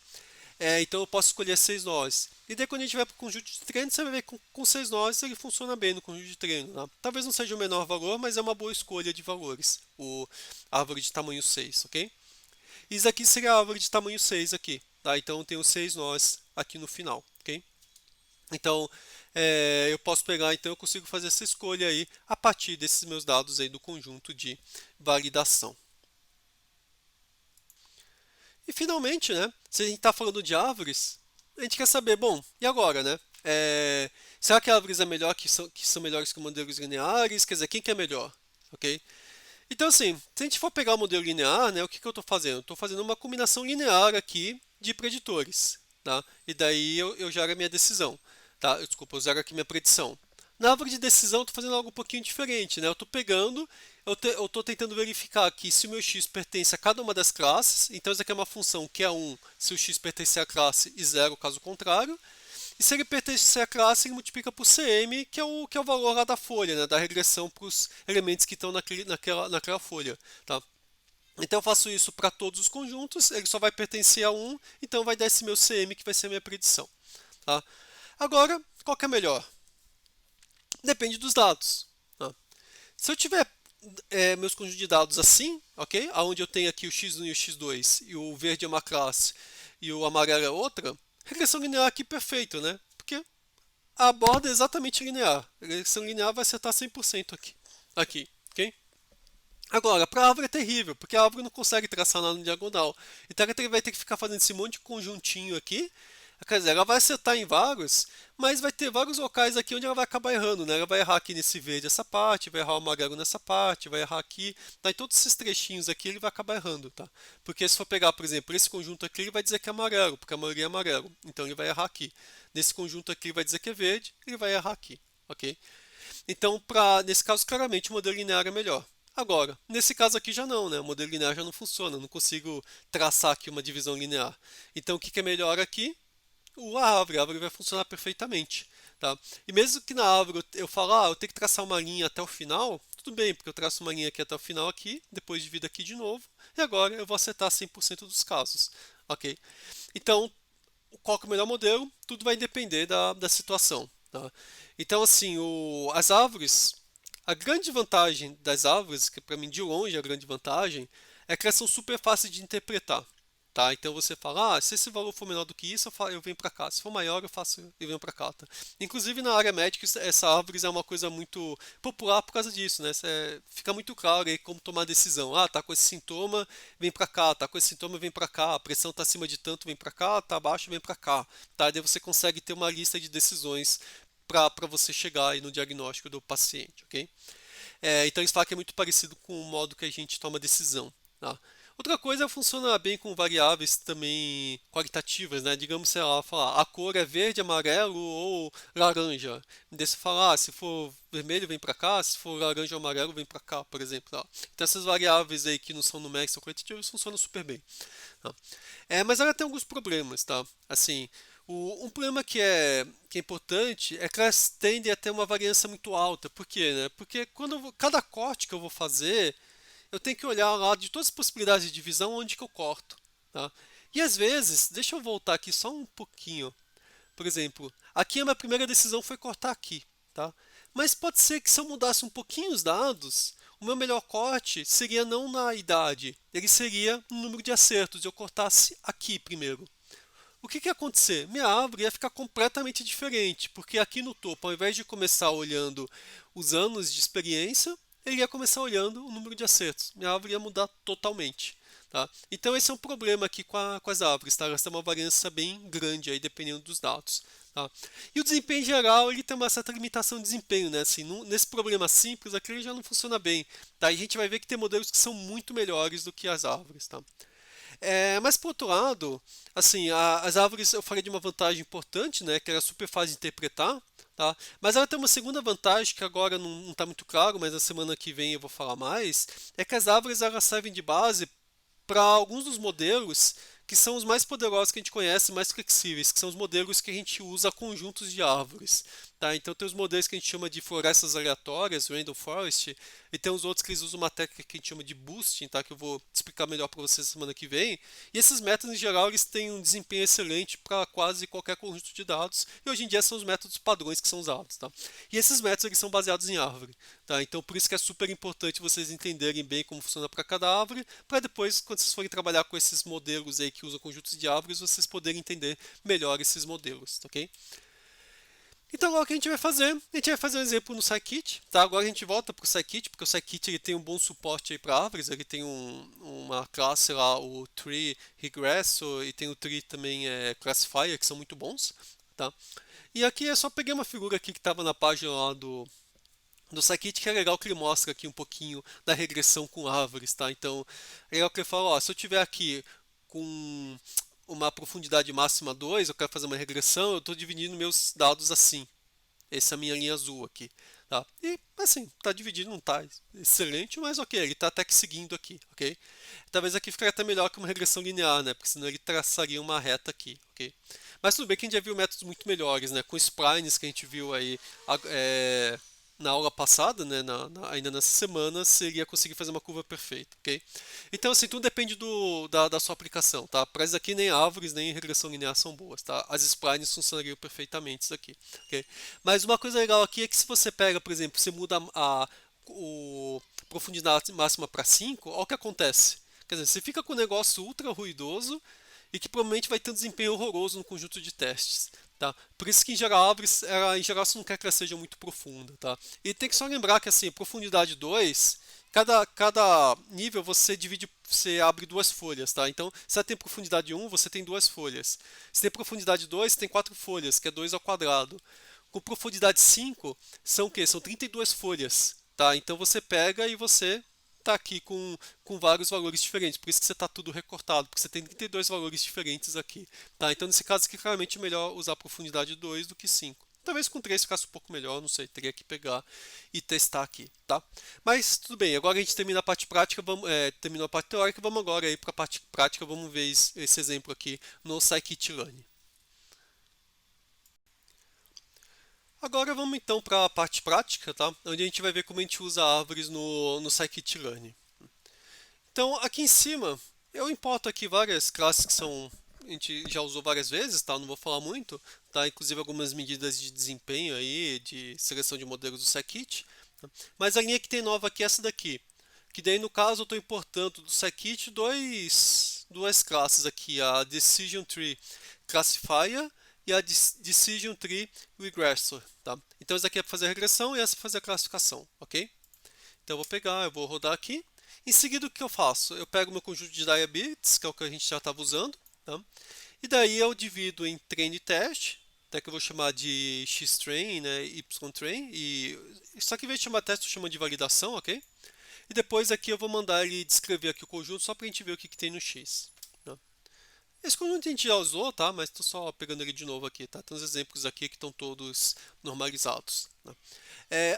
S1: Então eu posso escolher 6 nós. E daí quando a gente vai para o conjunto de treino, você vai ver que com 6 nós ele funciona bem no conjunto de treino. Tá? Talvez não seja o menor valor, mas é uma boa escolha de valores. A árvore de tamanho 6, ok? Isso aqui seria a árvore de tamanho 6 aqui. Tá? Então tem os 6 nós aqui no final, ok? Então, eu posso pegar, então eu consigo fazer essa escolha aí a partir desses meus dados aí do conjunto de validação. E finalmente, né, se a gente está falando de árvores, a gente quer saber, bom, e agora, né? Será que árvores é melhor que são melhores que modelos lineares? Quer dizer, quem que é melhor? Ok? Então, assim, se a gente for pegar o modelo linear, né, o que, que eu estou fazendo? Estou fazendo uma combinação linear aqui de preditores, tá? E daí eu gero a minha decisão, tá? Desculpa, eu gero aqui minha predição. Na árvore de decisão, eu estou fazendo algo um pouquinho diferente, né? Eu estou pegando, eu estou tentando verificar aqui se o meu x pertence a cada uma das classes. Então, isso aqui é uma função que é 1 se o x pertencer à classe e 0 caso contrário. E se ele pertencer à classe, ele multiplica por cm, que é o valor lá da folha, né? Da regressão para os elementos que estão naquela folha. Tá? Então eu faço isso para todos os conjuntos, ele só vai pertencer a um, então vai dar esse meu cm que vai ser a minha predição. Tá? Agora, qual que é melhor? Depende dos dados. Tá? Se eu tiver meus conjuntos de dados assim, ok? Onde eu tenho aqui o x1 e o x2, e o verde é uma classe e o amarelo é outra, regressão linear aqui perfeito, né? Porque a borda é exatamente linear. A regressão linear vai acertar 100% aqui, ok? Agora, para a árvore é terrível, porque a árvore não consegue traçar nada no diagonal. Então ela vai ter que ficar fazendo esse monte de conjuntinho aqui. Quer dizer, ela vai acertar em vários, mas vai ter vários locais aqui onde ela vai acabar errando, né? Ela vai errar aqui nesse verde essa parte, vai errar o amarelo nessa parte, vai errar aqui. Tá? Em todos esses trechinhos aqui ele vai acabar errando, tá? Porque se for pegar, por exemplo, esse conjunto aqui, ele vai dizer que é amarelo, porque a maioria é amarelo. Então ele vai errar aqui. Nesse conjunto aqui ele vai dizer que é verde, ele vai errar aqui, ok? Então, nesse caso, claramente o modelo linear é melhor. Agora, nesse caso aqui já não, né? O modelo linear já não funciona, eu não consigo traçar aqui uma divisão linear. Então, o que é melhor aqui? A árvore vai funcionar perfeitamente. Tá? E mesmo que na árvore eu falo, eu tenho que traçar uma linha até o final, tudo bem, porque eu traço uma linha aqui até o final aqui, depois divido aqui de novo, e agora eu vou acertar 100% dos casos. Ok? Então, qual que é o melhor modelo? Tudo vai depender da situação. Tá? Então, assim, as árvores, a grande vantagem das árvores, que para mim de longe é a grande vantagem, é que elas são super fáceis de interpretar. Tá? Então você fala, se esse valor for menor do que isso, eu venho para cá. Se for maior, eu venho para cá. Tá? Inclusive na área médica, essa árvore é uma coisa muito popular por causa disso, né? Fica muito claro aí como tomar decisão. Tá com esse sintoma, vem para cá. Tá com esse sintoma, vem para cá. A pressão está acima de tanto, vem para cá. Tá abaixo, vem para cá. Tá? Daí você consegue ter uma lista de decisões para você chegar aí no diagnóstico do paciente, ok? Então isso fala que é muito parecido com o modo que a gente toma decisão. Tá? Outra coisa funciona bem com variáveis também qualitativas, né? Digamos, sei lá, falar a cor é verde, amarelo ou laranja. Daí você fala, se for vermelho vem para cá, se for laranja ou amarelo vem para cá, por exemplo. Tá? Então essas variáveis aí que não são numéricas ou qualitativas funcionam super bem. Tá? Mas ela tem alguns problemas, tá? Assim, um problema que é importante é que elas tendem a ter uma variância muito alta. Por quê, né? Porque cada corte que eu vou fazer, eu tenho que olhar lá de todas as possibilidades de divisão onde que eu corto. Tá? E às vezes, deixa eu voltar aqui só um pouquinho. Por exemplo, aqui a minha primeira decisão foi cortar aqui. Tá? Mas pode ser que se eu mudasse um pouquinho os dados, o meu melhor corte seria não na idade, ele seria no número de acertos. Eu cortasse aqui primeiro. O que ia acontecer? Minha árvore ia ficar completamente diferente, porque aqui no topo, ao invés de começar olhando os anos de experiência, ele ia começar olhando o número de acertos. Minha árvore ia mudar totalmente. Tá? Então esse é um problema aqui com as árvores, tá? Elas têm uma variância bem grande aí, dependendo dos dados. Tá? E o desempenho em geral, ele tem uma certa limitação de desempenho, né? Assim, nesse problema simples, aqui ele já não funciona bem. Tá? E a gente vai ver que tem modelos que são muito melhores do que as árvores. Tá? Mas por outro lado, assim, as árvores eu falei de uma vantagem importante, né, que era super fácil de interpretar, tá? Mas ela tem uma segunda vantagem que agora não está muito claro, mas na semana que vem eu vou falar mais, é que as árvores elas servem de base para alguns dos modelos que são os mais poderosos que a gente conhece, mais flexíveis, que são os modelos que a gente usa conjuntos de árvores. Tá? Então tem os modelos que a gente chama de florestas aleatórias, Random Forest, e tem os outros que eles usam uma técnica que a gente chama de boosting, tá? Que eu vou explicar melhor para vocês semana que vem. E esses métodos, em geral, eles têm um desempenho excelente para quase qualquer conjunto de dados, e hoje em dia são os métodos padrões que são usados. Tá? E esses métodos eles são baseados em árvore. Tá? Então por isso que é super importante vocês entenderem bem como funciona para cada árvore, para depois, quando vocês forem trabalhar com esses modelos aí que usam conjuntos de árvores, vocês poderem entender melhor esses modelos, tá ok? Então agora o que a gente vai fazer? A gente vai fazer um exemplo no Scikit, tá? Agora a gente volta para o Scikit, porque o Scikit ele tem um bom suporte para árvores, ele tem uma classe lá, o Tree Regresso, e tem o Tree também Classifier, que são muito bons, tá? E aqui eu só peguei uma figura aqui que estava na página lá do Scikit, que é legal que ele mostra aqui um pouquinho da regressão com árvores, tá? Então, é legal que ele fala, se eu tiver aqui com uma profundidade máxima 2, eu quero fazer uma regressão, eu estou dividindo meus dados assim. Essa é a minha linha azul aqui. Tá? E assim, está dividido, não está excelente, mas ok, ele está até que seguindo aqui, ok? Talvez aqui ficaria até melhor que uma regressão linear, né? Porque senão ele traçaria uma reta aqui, ok? Mas tudo bem que a gente já viu métodos muito melhores, né? Com splines que a gente viu aí na aula passada, né? Ainda nessa semana, seria conseguir fazer uma curva perfeita, ok? Então, assim, tudo depende da sua aplicação, tá? Para isso aqui, nem árvores, nem regressão linear são boas, tá? As splines funcionariam perfeitamente isso aqui, ok? Mas uma coisa legal aqui é que se você pega, por exemplo, você muda o profundidade máxima para 5, olha o que acontece. Quer dizer, você fica com um negócio ultra ruidoso e que provavelmente vai ter um desempenho horroroso no conjunto de testes. Tá? Por isso que em geral, árvores, em geral você não quer que ela seja muito profunda. Tá? E tem que só lembrar que assim, profundidade 2, cada nível você divide, você abre duas folhas. Tá? Então, se ela tem profundidade 1, você tem duas folhas. Se tem profundidade 2, você tem quatro folhas, que é 2 ao quadrado. Com profundidade 5, são o quê? São 32 folhas. Tá? Então você pega e você está aqui com vários valores diferentes. Por isso que você está tudo recortado, porque você tem 32 valores diferentes aqui. Tá? Então, nesse caso aqui, claramente é melhor usar a profundidade 2 do que 5. Talvez com 3 ficasse um pouco melhor, não sei, teria que pegar e testar aqui, tá? Mas tudo bem, agora a gente termina a parte prática, terminou a parte teórica, vamos agora aí para a parte prática, vamos ver esse exemplo aqui no Scikit-learn. Agora vamos então para a parte prática, tá? Onde a gente vai ver como a gente usa árvores no Scikit-learn. Então, aqui em cima, eu importo aqui várias classes que a gente já usou várias vezes, tá? Não vou falar muito, tá? Inclusive algumas medidas de desempenho aí, de seleção de modelos do Scikit. Tá? Mas a linha que tem nova aqui é essa daqui, que daí no caso eu estou importando do Scikit duas classes aqui, a Decision Tree Classifier e a Decision Tree Regressor, tá? Então essa daqui é para fazer a regressão e essa é para fazer a classificação, ok? Então eu vou pegar, eu vou rodar aqui. Em seguida, o que eu faço? Eu pego o meu conjunto de diabits, que é o que a gente já estava usando, tá? E daí eu divido em train e teste, até que eu vou chamar de xtrain, né, ytrain, e só que em vez de chamar teste, eu chamo de validação, ok? E depois aqui eu vou mandar ele descrever aqui o conjunto só para a gente ver o que tem no x. Tá? Esse conjunto a gente já usou, tá? Mas estou só pegando ele de novo aqui, tá? Tem uns exemplos aqui que estão todos normalizados. Tá?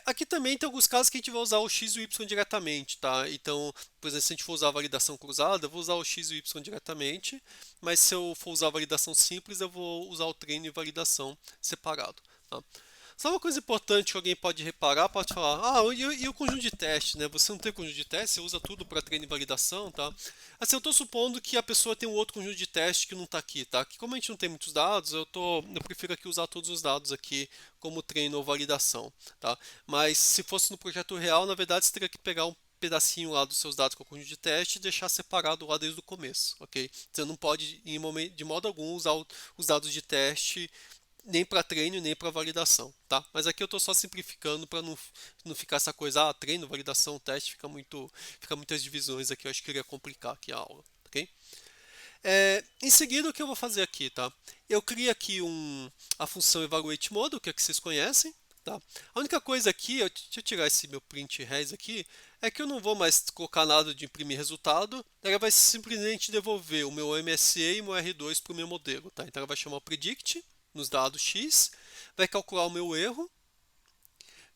S1: Aqui também tem alguns casos que a gente vai usar o x e o y diretamente, tá? Então, por exemplo, se a gente for usar a validação cruzada, eu vou usar o x e o y diretamente, mas se eu for usar a validação simples, eu vou usar o treino e validação separado. Tá? Só uma coisa importante que alguém pode reparar, pode falar, e o conjunto de teste, né? Você não tem conjunto de teste, você usa tudo para treino e validação, tá? Assim, eu estou supondo que a pessoa tem um outro conjunto de teste que não está aqui, tá? Que como a gente não tem muitos dados, eu prefiro aqui usar todos os dados aqui como treino ou validação, tá? Mas se fosse no projeto real, na verdade você teria que pegar um pedacinho lá dos seus dados com o conjunto de teste e deixar separado lá desde o começo, ok? Você não pode, de modo algum, usar os dados de teste nem para treino nem para validação, tá? Mas aqui eu estou só simplificando para não ficar essa coisa, treino, validação, teste, fica muitas divisões aqui, eu acho que iria complicar aqui a aula, ok? Em seguida, o que eu vou fazer aqui, tá? Eu crio aqui a função evaluate model, que é que vocês conhecem, tá? A única coisa aqui, deixa eu tirar esse meu print res aqui, é que eu não vou mais colocar nada de imprimir resultado, ela vai simplesmente devolver o meu MSE e o meu R2 para o meu modelo, tá? Então ela vai chamar o predict nos dados x, vai calcular o meu erro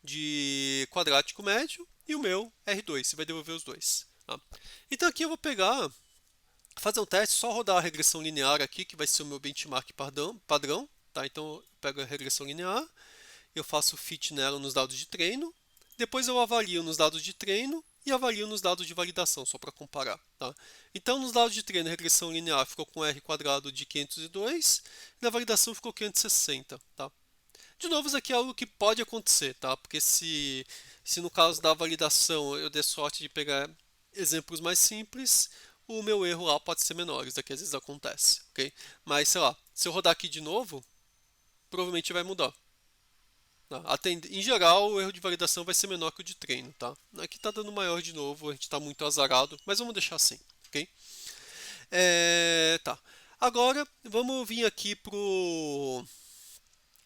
S1: de quadrático médio e o meu R2, e vai devolver os dois. Tá? Então aqui eu vou pegar, fazer um teste, só rodar a regressão linear aqui, que vai ser o meu benchmark padrão. Tá? Então eu pego a regressão linear, eu faço fit nela nos dados de treino, depois eu avalio nos dados de treino e avalio nos dados de validação, só para comparar. Tá? Então, nos dados de treino, a regressão linear ficou com R quadrado de 502 e na validação ficou 560. Tá? De novo, isso aqui é algo que pode acontecer, tá? Porque se no caso da validação eu der sorte de pegar exemplos mais simples, o meu erro lá pode ser menor, isso aqui às vezes acontece, ok? Mas, sei lá, se eu rodar aqui de novo, provavelmente vai mudar. Tá? Em geral, o erro de validação vai ser menor que o de treino, tá? Aqui está dando maior de novo, a gente está muito azarado, mas vamos deixar assim, ok? Tá. Agora, vamos vir aqui pro...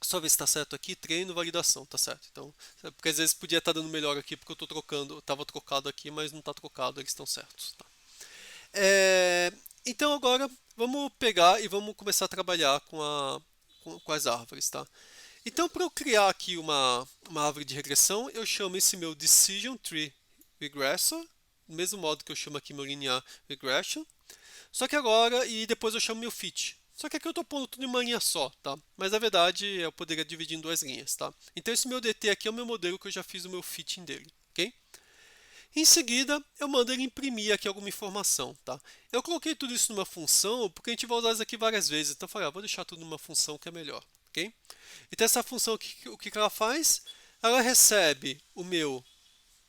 S1: Só ver se está certo aqui, treino, validação, tá certo. Então, porque às vezes podia estar dando melhor aqui, porque eu estou trocando, estava trocado aqui, mas não está trocado, eles estão certos. Tá? Então agora, vamos pegar e vamos começar a trabalhar com as árvores, tá? Então, para eu criar aqui uma árvore de regressão, eu chamo esse meu Decision Tree Regressor, do mesmo modo que eu chamo aqui meu Linear Regression. Só que agora, e depois eu chamo meu Fit. Só que aqui eu estou pondo tudo em uma linha só, tá? Mas na verdade eu poderia dividir em duas linhas, tá? Então esse meu DT aqui é o meu modelo que eu já fiz o meu fitting dele, ok? Em seguida, eu mando ele imprimir aqui alguma informação, tá? Eu coloquei tudo isso numa função porque a gente vai usar isso aqui várias vezes. Então eu falei, vou deixar tudo numa função que é melhor, ok? Então essa função, o que ela faz? Ela recebe o meu...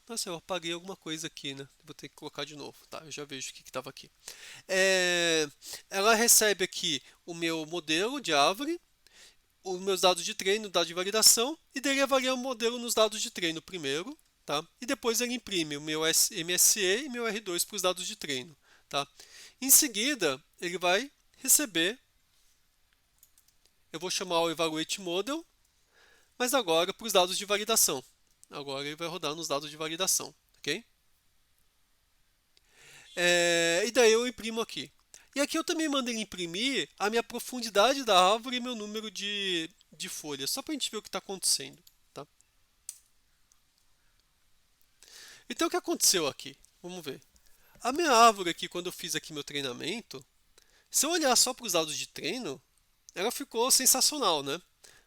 S1: Nossa, eu apaguei alguma coisa aqui, né? Vou ter que colocar de novo, tá? Eu já vejo o que estava aqui. É, ela recebe aqui o meu modelo de árvore, os meus dados de treino, dados de validação, e dele avalia o modelo nos dados de treino primeiro, tá? E depois ele imprime o meu MSE e meu R2 para os dados de treino, tá? Em seguida, ele vai receber, eu vou chamar o Evaluate Model, mas agora para os dados de validação. Agora ele vai rodar nos dados de validação, ok? E daí eu imprimo aqui. E aqui eu também mando ele imprimir a minha profundidade da árvore e meu número de folhas, só para a gente ver o que está acontecendo. Tá? Então o que aconteceu aqui? Vamos ver. A minha árvore aqui, quando eu fiz aqui meu treinamento, se eu olhar só para os dados de treino, ela ficou sensacional, né?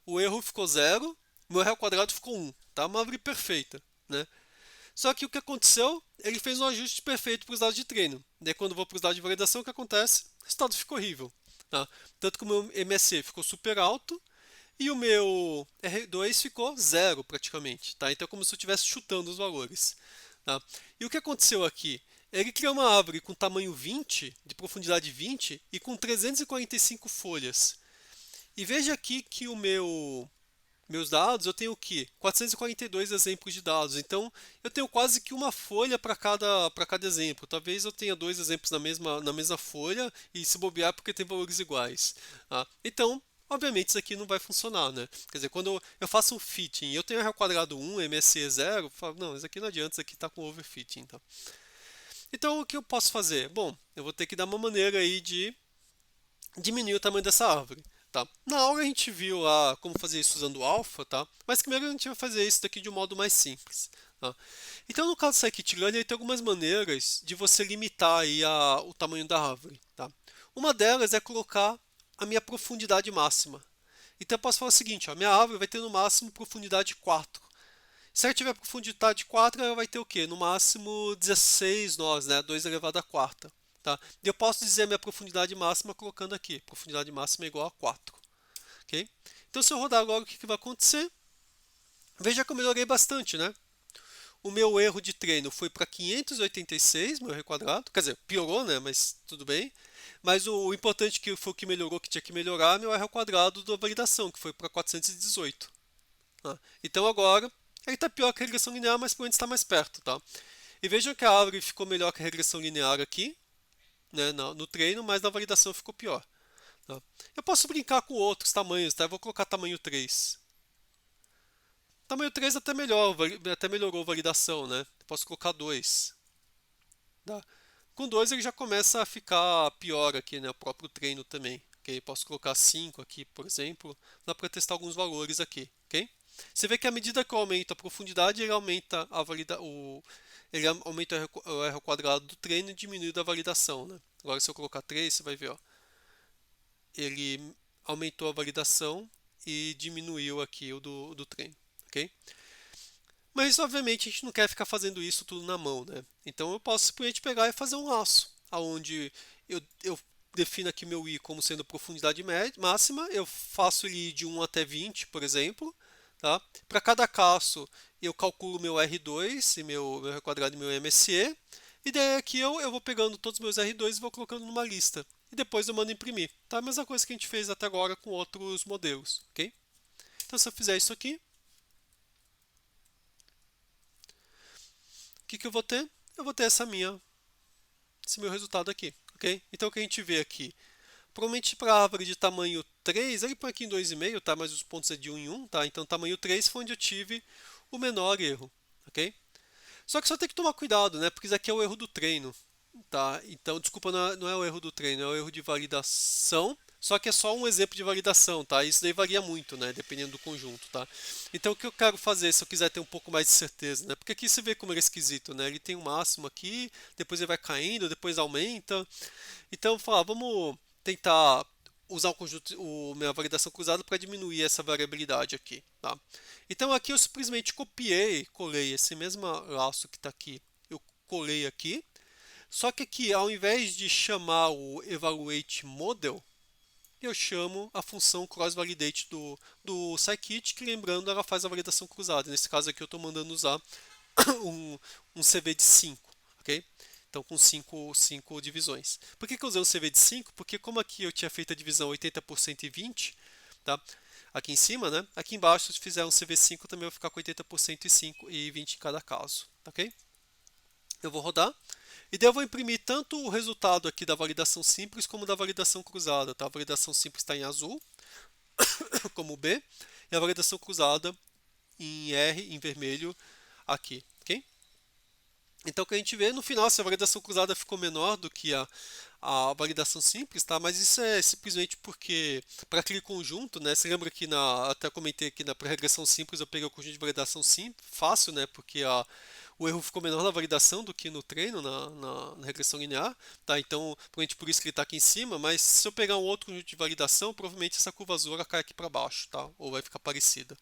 S1: O erro ficou zero, meu erro ao quadrado ficou 1. Tá? Uma árvore perfeita, né? Só que o que aconteceu? Ele fez um ajuste perfeito para os dados de treino. Daí quando eu vou para os dados de validação, o que acontece? O resultado ficou horrível. Tá? Tanto que o meu MSE ficou super alto e o meu R2 ficou zero praticamente. Tá? Então é como se eu estivesse chutando os valores. Tá? E o que aconteceu aqui? Ele criou uma árvore com tamanho 20, de profundidade 20 e com 345 folhas. E veja aqui que meus dados, eu tenho o quê? 442 exemplos de dados. Então, eu tenho quase que uma folha para cada exemplo. Talvez eu tenha dois exemplos na mesma folha e se bobear porque tem valores iguais. Tá? Então, obviamente, isso aqui não vai funcionar, né? Quer dizer, quando eu faço um fitting e eu tenho R quadrado 1, MSE 0, eu falo, não, isso aqui não adianta, isso aqui está com overfitting. Tá? Então, o que eu posso fazer? Bom, eu vou ter que dar uma maneira aí de diminuir o tamanho dessa árvore. Tá? Na aula a gente viu lá como fazer isso usando o alpha, tá? Mas primeiro a gente vai fazer isso daqui de um modo mais simples. Tá? Então, no caso do scikit-learn, ele tem algumas maneiras de você limitar aí o tamanho da árvore. Tá? Uma delas é colocar a minha profundidade máxima. Então, eu posso falar o seguinte: ó, minha árvore vai ter no máximo profundidade 4. Se ela tiver profundidade 4, ela vai ter o quê? No máximo 16 nós, né? 2 elevado a quarta. Tá? E eu posso dizer a minha profundidade máxima colocando aqui. Profundidade máxima é igual a 4. Okay? Então, se eu rodar agora, o que vai acontecer? Veja que eu melhorei bastante, né? O meu erro de treino foi para 586, meu erro quadrado. Quer dizer, piorou, né? Mas tudo bem. Mas o importante que foi o que melhorou, que tinha que melhorar, meu erro quadrado da validação, que foi para 418. Tá? Então agora, ele está pior que a regressão linear, mas provavelmente está mais perto. Tá? E vejam que a árvore ficou melhor que a regressão linear aqui, né, no treino, mas na validação ficou pior. Tá? Eu posso brincar com outros tamanhos, tá? Eu vou colocar tamanho 3. Tamanho 3 até melhor, até melhorou a validação, né? Posso colocar 2. Tá? Com 2 ele já começa a ficar pior aqui, né? O próprio treino também. Okay? Posso colocar 5 aqui, por exemplo. Dá para testar alguns valores aqui. Okay? Você vê que à medida que eu aumento a profundidade, ele aumenta ele aumenta o R ao quadrado do treino e diminui da validação. Né? Agora se eu colocar 3, você vai ver, ó, ele aumentou a validação e diminuiu aqui o do treino. Okay? Mas obviamente a gente não quer ficar fazendo isso tudo na mão, né? Então eu posso simplesmente pegar e fazer um laço, aonde eu defino aqui meu i como sendo profundidade máxima, eu faço ele de 1 até 20, por exemplo, tá? Para cada caso eu calculo meu R2, meu R quadrado e meu MSE, e daí aqui eu vou pegando todos os meus R2 e vou colocando numa lista. E depois eu mando imprimir. Tá? A mesma coisa que a gente fez até agora com outros modelos, ok? Então se eu fizer isso aqui, o que eu vou ter? Eu vou ter esse meu resultado aqui, ok? Então o que a gente vê aqui? Provavelmente para a árvore de tamanho 3, ele põe aqui em 2,5, tá? Mas os pontos é de 1 em 1, tá? Então tamanho 3 foi onde eu tive o menor erro, ok? Só que só tem que tomar cuidado, né? Porque isso aqui é o erro do treino, tá? Então, desculpa, não é o erro do treino, é o erro de validação. Só que é só um exemplo de validação, tá? Isso daí varia muito, né? Dependendo do conjunto, tá? Então o que eu quero fazer se eu quiser ter um pouco mais de certeza, né? Porque aqui você vê como ele é esquisito, né? Ele tem um máximo aqui, depois ele vai caindo, depois aumenta. Então eu vou falar, vamos tentar usar o conjunto, minha validação cruzada para diminuir essa variabilidade aqui, tá? Então aqui eu simplesmente copiei, colei esse mesmo laço que está aqui, eu colei aqui. Só que aqui, ao invés de chamar o evaluate model, eu chamo a função cross-validate do scikit, que lembrando, ela faz a validação cruzada. Nesse caso aqui eu estou mandando usar um CV de 5, ok? Então com 5 divisões. Por que eu usei um CV de 5? Porque como aqui eu tinha feito a divisão 80% e 20, tá? Aqui em cima, né? Aqui embaixo, se fizer um CV5, também vai ficar com 80% e 5 e 20 em cada caso, tá, ok? Eu vou rodar. E daí eu vou imprimir tanto o resultado aqui da validação simples como da validação cruzada, tá? A validação simples está em azul, como B, e a validação cruzada em R, em vermelho, aqui, ok? Então o que a gente vê no final, se a validação cruzada ficou menor do que a validação simples, tá? Mas isso é simplesmente porque para aquele conjunto, né? Você lembra que até comentei aqui na pré-regressão simples eu peguei o conjunto de validação simples, fácil, né? Porque o erro ficou menor na validação do que no treino, na regressão linear, tá? Então, provavelmente por isso que ele está aqui em cima, mas se eu pegar um outro conjunto de validação, provavelmente essa curva azul ela cai aqui para baixo, tá? Ou vai ficar parecida.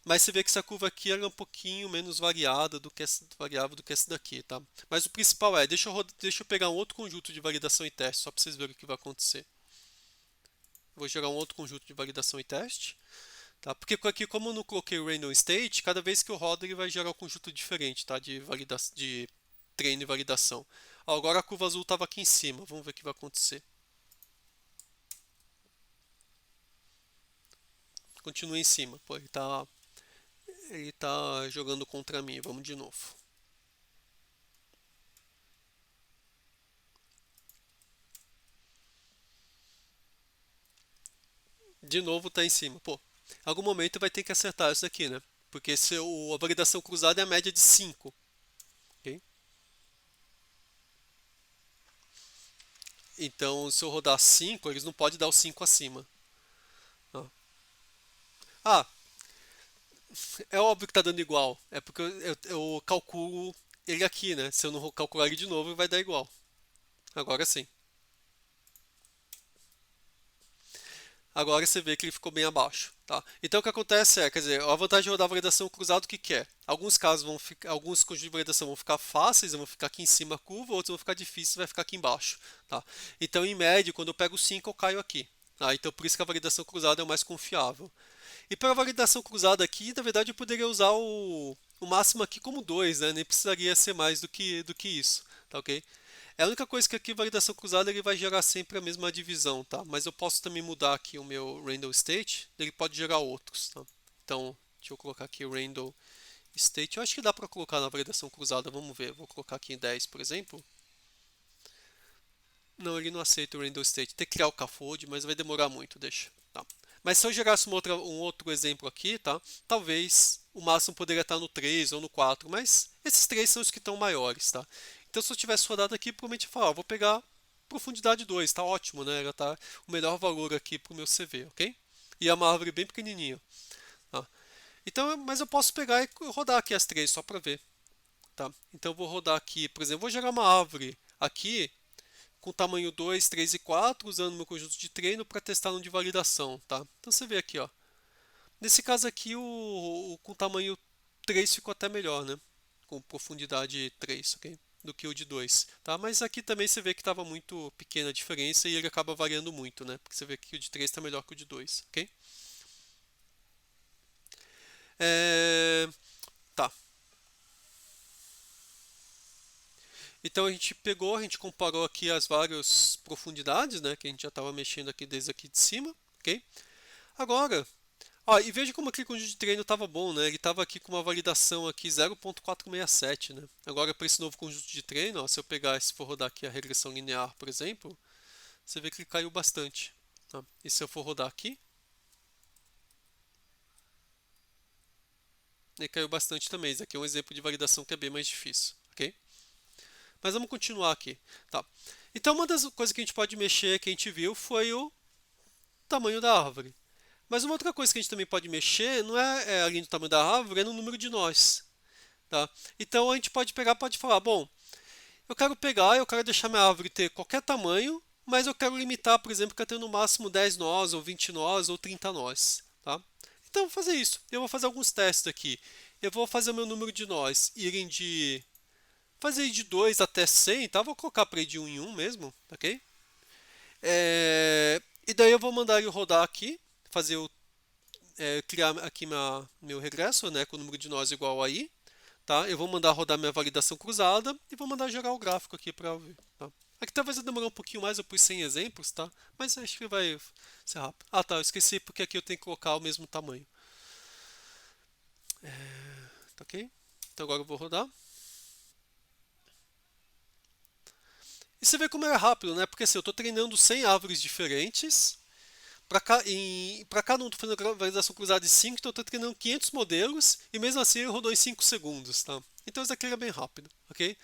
S1: Mas você vê que essa curva aqui ela é um pouquinho menos variada do que variável do que essa daqui, tá? Mas o principal é, deixa eu pegar um outro conjunto de validação e teste, só para vocês verem o que vai acontecer. Vou gerar um outro conjunto de validação e teste, tá? Porque aqui, como eu não coloquei o random state, cada vez que eu rodo ele vai gerar um conjunto diferente, tá? De treino e validação. Agora a curva azul estava aqui em cima, vamos ver o que vai acontecer. Continua em cima, pô, ele tá jogando contra mim, vamos de novo. De novo tá em cima. Pô, em algum momento vai ter que acertar isso daqui, né? Porque a validação cruzada é a média de 5. Ok? Então, se eu rodar 5, eles não podem dar o 5 acima. Ah, Ah, é óbvio que tá dando igual. É porque eu calculo ele aqui, né? Se eu não calcular ele de novo, vai dar igual. Agora sim. Agora você vê que ele ficou bem abaixo, tá? Então o que acontece é, quer dizer, a vantagem de rodar a validação cruzada, o que que é? Alguns casos vão ficar, alguns conjuntos de validação vão ficar fáceis, vão ficar aqui em cima a curva, outros vão ficar difíceis, vai ficar aqui embaixo, tá? Então em média, quando eu pego 5, eu caio aqui, tá? Então por isso que a validação cruzada é o mais confiável. E para a validação cruzada aqui, na verdade eu poderia usar o máximo aqui como 2, né? Nem precisaria ser mais do que isso, tá, ok? É a única coisa que aqui validação cruzada ele vai gerar sempre a mesma divisão, tá? Mas eu posso também mudar aqui o meu random state, ele pode gerar outros, tá? Então, deixa eu colocar aqui o random state. Eu acho que dá para colocar na validação cruzada, vamos ver. Vou colocar aqui em 10, por exemplo. Não, ele não aceita o random state. Tem que criar o scaffold, mas vai demorar muito, deixa. Tá. Mas se eu gerasse um outro exemplo aqui, tá? Talvez o máximo poderia estar no 3 ou no 4, mas esses três são os que estão maiores, tá? Então se eu tivesse rodado aqui, provavelmente eu falar, vou pegar profundidade 2, tá ótimo, né? Ela tá o melhor valor aqui para o meu CV, ok? E é uma árvore bem pequenininha, tá? Então, mas eu posso pegar e rodar aqui as três só para ver, tá? Então eu vou rodar aqui, por exemplo, vou gerar uma árvore aqui com tamanho 2, 3 e 4, usando meu conjunto de treino para testar no de validação, tá? Então você vê aqui, ó. Nesse caso aqui, com tamanho 3 ficou até melhor, né? Com profundidade 3, ok? Do que o de 2, tá? Mas aqui também você vê que estava muito pequena a diferença e ele acaba variando muito, né? Porque você vê que o de 3 está melhor que o de 2, ok? É... Tá. Então a gente pegou, a gente comparou aqui as várias profundidades, né? Que a gente já estava mexendo aqui desde aqui de cima, ok? Agora, ó, e veja como aquele conjunto de treino estava bom, né? Ele estava aqui com uma validação aqui 0.467, né? Agora para esse novo conjunto de treino, ó, se eu pegar, se for rodar aqui a regressão linear, por exemplo, você vê que ele caiu bastante, tá? E se eu for rodar aqui, ele caiu bastante também. Isso aqui é um exemplo de validação que é bem mais difícil, ok? Mas vamos continuar aqui, tá? Então uma das coisas que a gente pode mexer que a gente viu foi tamanho da árvore. Mas uma outra coisa que a gente também pode mexer não é além do tamanho da árvore, é no número de nós. Tá? Então a gente pode pegar, pode falar, bom, eu quero deixar minha árvore ter qualquer tamanho, mas eu quero limitar, por exemplo, que eu tenho no máximo 10 nós, ou 20 nós, ou 30 nós. Tá? Então, vou fazer isso. Eu vou fazer alguns testes aqui. Eu vou fazer o meu número de nós irem de... fazer de 2 até 100, tá? Vou colocar para ir de 1 em 1 mesmo, ok? E daí eu vou mandar ele rodar aqui, fazer criar aqui meu regresso, né, com o número de nós igual a i. Tá? Eu vou mandar rodar minha validação cruzada e vou mandar gerar o gráfico aqui para ver. Tá? Aqui talvez vai demorar um pouquinho mais, eu pus 100 exemplos, tá? Mas acho que vai ser rápido. Ah, tá, eu esqueci porque aqui eu tenho que colocar o mesmo tamanho. Tá ok? Então agora eu vou rodar. E você vê como é rápido, né? Porque assim, eu estou treinando 100 árvores diferentes. Para cada um, estou fazendo validação cruzada de 5, então eu estou treinando 500 modelos e mesmo assim ele rodou em 5 segundos, tá? Então isso aqui é bem rápido, ok?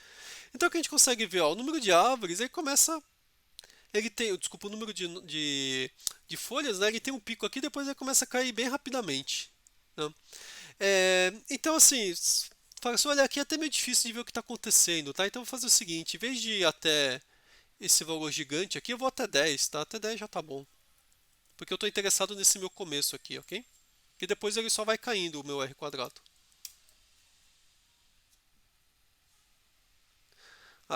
S1: Então o que a gente consegue ver, ó, o número de árvores, ele começa, ele tem, desculpa, o número de folhas, né? Ele tem um pico aqui, depois ele começa a cair bem rapidamente, né? Então assim, fala assim, olha, aqui é até meio difícil de ver o que está acontecendo, tá? Então eu vou fazer o seguinte, em vez de ir até esse valor gigante aqui, eu vou até 10, tá? Até 10 já tá bom. Porque eu estou interessado nesse meu começo aqui, ok? E depois ele só vai caindo o meu r quadrado.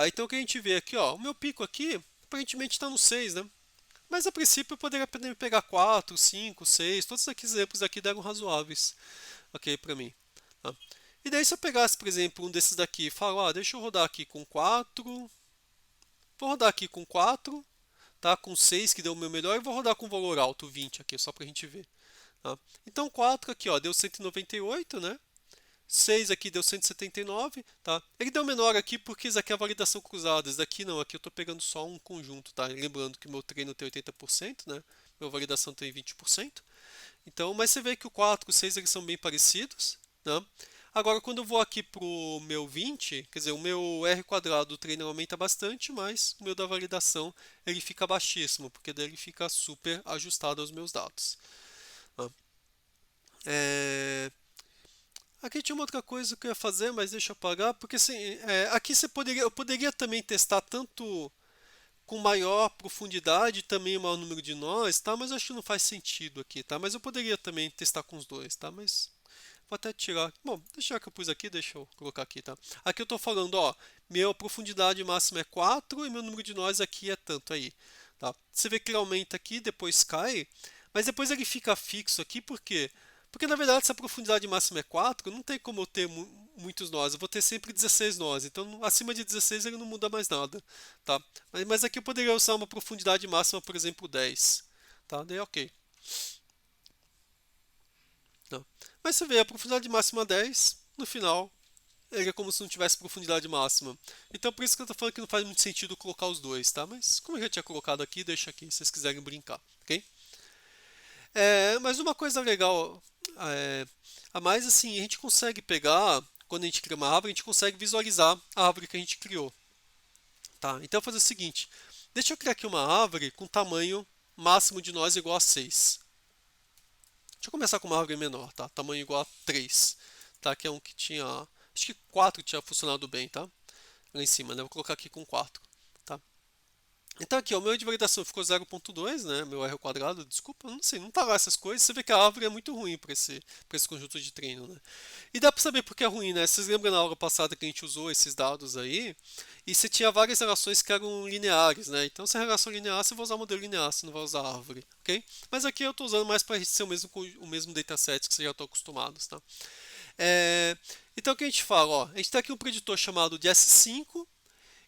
S1: Então o que a gente vê aqui, ó, o meu pico aqui aparentemente está no 6, né? Mas a princípio eu poderia pegar 4, 5, 6, todos esses exemplos aqui deram razoáveis, ok, para mim. Tá? E daí se eu pegasse, por exemplo, um desses daqui e falar, ó, deixa eu rodar aqui com 4, vou rodar aqui com 4, tá? Com 6 que deu o meu melhor, e vou rodar com valor alto, 20 aqui, só para a gente ver. Tá? Então 4 aqui, ó, deu 198, né? 6 aqui deu 179, tá? Ele deu menor aqui porque isso aqui é a validação cruzada, isso daqui não, aqui eu estou pegando só um conjunto, tá? Lembrando que meu treino tem 80%, né? Meu validação tem 20%. Então, mas você vê que o 4 e o 6 eles são bem parecidos, né? Agora, quando eu vou aqui para o meu 20, quer dizer, o meu R quadrado do treino aumenta bastante, mas o meu da validação ele fica baixíssimo, porque daí ele fica super ajustado aos meus dados. Tá? É... Aqui tinha uma outra coisa que eu ia fazer, mas deixa eu apagar, porque assim, aqui eu poderia também testar tanto com maior profundidade, também o maior número de nós, tá? Mas eu acho que não faz sentido aqui, tá? Mas eu poderia também testar com os dois, tá? Mas vou até tirar. Bom, deixa que eu pus aqui, deixa eu colocar aqui, tá? Aqui eu estou falando, ó, minha profundidade máxima é 4 e meu número de nós aqui é tanto aí, tá? Você vê que ele aumenta aqui, depois cai, mas depois ele fica fixo aqui, por quê? Porque na verdade, se a profundidade máxima é 4, não tem como eu ter muitos nós, eu vou ter sempre 16 nós, então acima de 16 ele não muda mais nada, tá? Mas aqui eu poderia usar uma profundidade máxima, por exemplo, 10, tá? Daí ok. Tá? Mas você vê, a profundidade máxima 10, no final, ele é como se não tivesse profundidade máxima. Então por isso que eu estou falando que não faz muito sentido colocar os dois, tá? Mas como eu já tinha colocado aqui, deixa aqui, se vocês quiserem brincar, ok? Mas uma coisa legal é, a mais assim, a gente consegue pegar, quando a gente cria uma árvore, a gente consegue visualizar a árvore que a gente criou. Tá? Então eu vou fazer o seguinte, deixa eu criar aqui uma árvore com tamanho máximo de nós igual a 6. Deixa eu começar com uma árvore menor, tá? Tamanho igual a 3, tá? Que é um que tinha, acho que 4 tinha funcionado bem, tá? Lá em cima, né? Vou colocar aqui com 4, tá? Então aqui, ó, o meu de validação ficou 0.2, né? Meu R quadrado, desculpa, eu não sei, não tá lá essas coisas. Você vê que a árvore é muito ruim para esse conjunto de treino, né? E dá para saber por que é ruim, né? Vocês lembram na aula passada que a gente usou esses dados aí? E você tinha várias relações que eram lineares, né? Então, se a relação linear, você vai usar o modelo linear, você não vai usar a árvore, ok? Mas aqui eu estou usando mais para ser o mesmo dataset que vocês já estão acostumados, tá? Então, o que a gente fala? Ó, a gente tem aqui um preditor chamado de S5,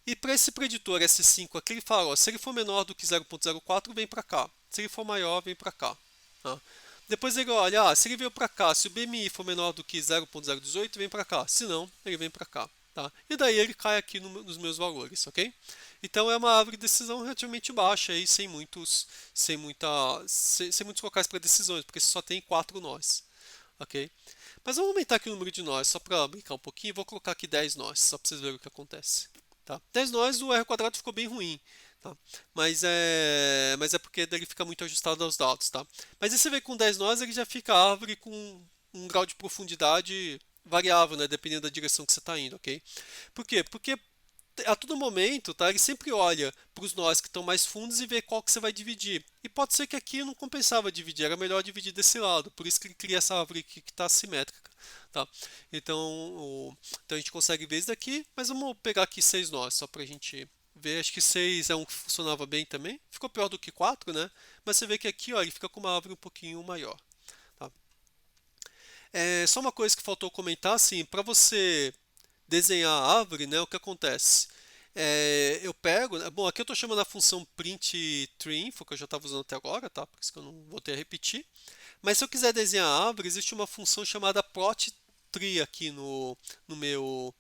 S1: e para esse preditor S5 aqui, ele fala, ó, se ele for menor do que 0.04, vem para cá. Se ele for maior, vem para cá. Tá? Depois ele olha, se ele veio para cá, se o BMI for menor do que 0.018, vem para cá. Se não, ele vem para cá. Tá? E daí ele cai aqui nos meus valores, ok? Então é uma árvore de decisão relativamente baixa, aí, sem muitos locais para decisões, porque só tem 4 nós. Ok? Mas vamos aumentar aqui o número de nós, só para brincar um pouquinho. Vou colocar aqui 10 nós, só para vocês verem o que acontece. Tá? 10 nós, o R quadrado ficou bem ruim. tá? Mas é porque daí ele fica muito ajustado aos dados, tá? Mas aí você vê que com 10 nós ele já fica a árvore com um grau de profundidade variável, né? Dependendo da direção que você está indo, ok? Por quê? Porque a todo momento, tá? Ele sempre olha para os nós que estão mais fundos e vê qual que você vai dividir. E pode ser que aqui não compensava dividir, era melhor dividir desse lado. Por isso que ele cria essa árvore aqui que está assimétrica, tá? Então, então a gente consegue ver isso daqui, mas vamos pegar aqui 6 nós, só para a gente ver. Acho que 6 é um que funcionava bem também. Ficou pior do que 4, né? Mas você vê que aqui, ó, ele fica com uma árvore um pouquinho maior, tá? Só uma coisa que faltou comentar, assim, para você desenhar a árvore, né, o que acontece? Eu pego, bom, aqui eu estou chamando a função print tree info, que eu já estava usando até agora, tá? Por isso que eu não voltei a repetir. Mas se eu quiser desenhar a árvore, existe uma função chamada plot tree aqui no meu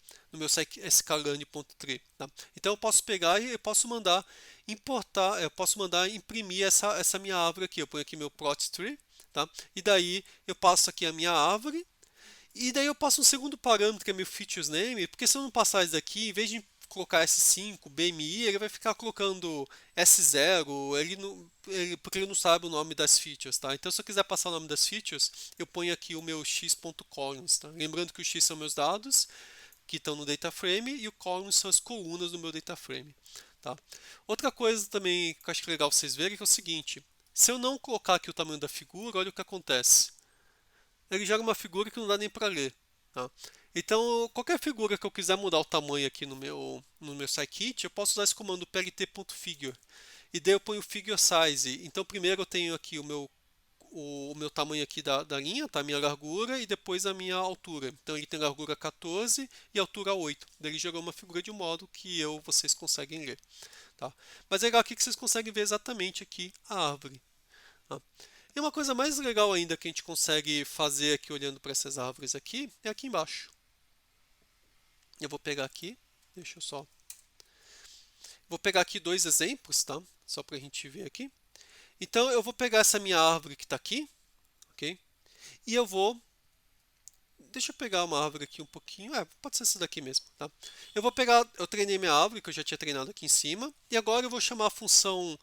S1: sklearn.tree, tá? Então eu posso pegar e eu posso mandar importar, eu posso mandar imprimir essa minha árvore aqui. Eu ponho aqui meu plot tree, tá? E daí eu passo aqui a minha árvore e daí eu passo um segundo parâmetro que é meu features name, porque se eu não passar isso daqui, em vez de colocar S5, BMI, ele vai ficar colocando S0, porque ele não sabe o nome das features, tá? Então se eu quiser passar o nome das features, eu ponho aqui o meu x.columns, tá? Lembrando que o x são meus dados, que estão no data frame, e o columns são as colunas do meu data frame, tá? Outra coisa também que eu acho que é legal vocês verem é que é o seguinte, se eu não colocar aqui o tamanho da figura, olha o que acontece. Ele gera uma figura que não dá nem para ler, tá? Então, qualquer figura que eu quiser mudar o tamanho aqui no meu scikit, eu posso usar esse comando plt.figure. E daí eu ponho o figure size. Então, primeiro eu tenho aqui o meu tamanho aqui da linha, tá? A minha largura e depois a minha altura. Então, ele tem largura 14 e altura 8. Daí ele gerou uma figura de um modo que vocês conseguem ler, tá? Mas é legal aqui que vocês conseguem ver exatamente aqui a árvore, tá? E uma coisa mais legal ainda que a gente consegue fazer aqui olhando para essas árvores aqui é aqui embaixo. Eu vou pegar aqui, deixa eu só. Vou pegar aqui dois exemplos, tá? Só para a gente ver aqui. Então eu vou pegar essa minha árvore que está aqui, ok? E eu vou. Deixa eu pegar uma árvore aqui um pouquinho. Pode ser essa daqui mesmo, tá? Eu vou pegar. Eu treinei minha árvore que eu já tinha treinado aqui em cima. E agora eu vou chamar a função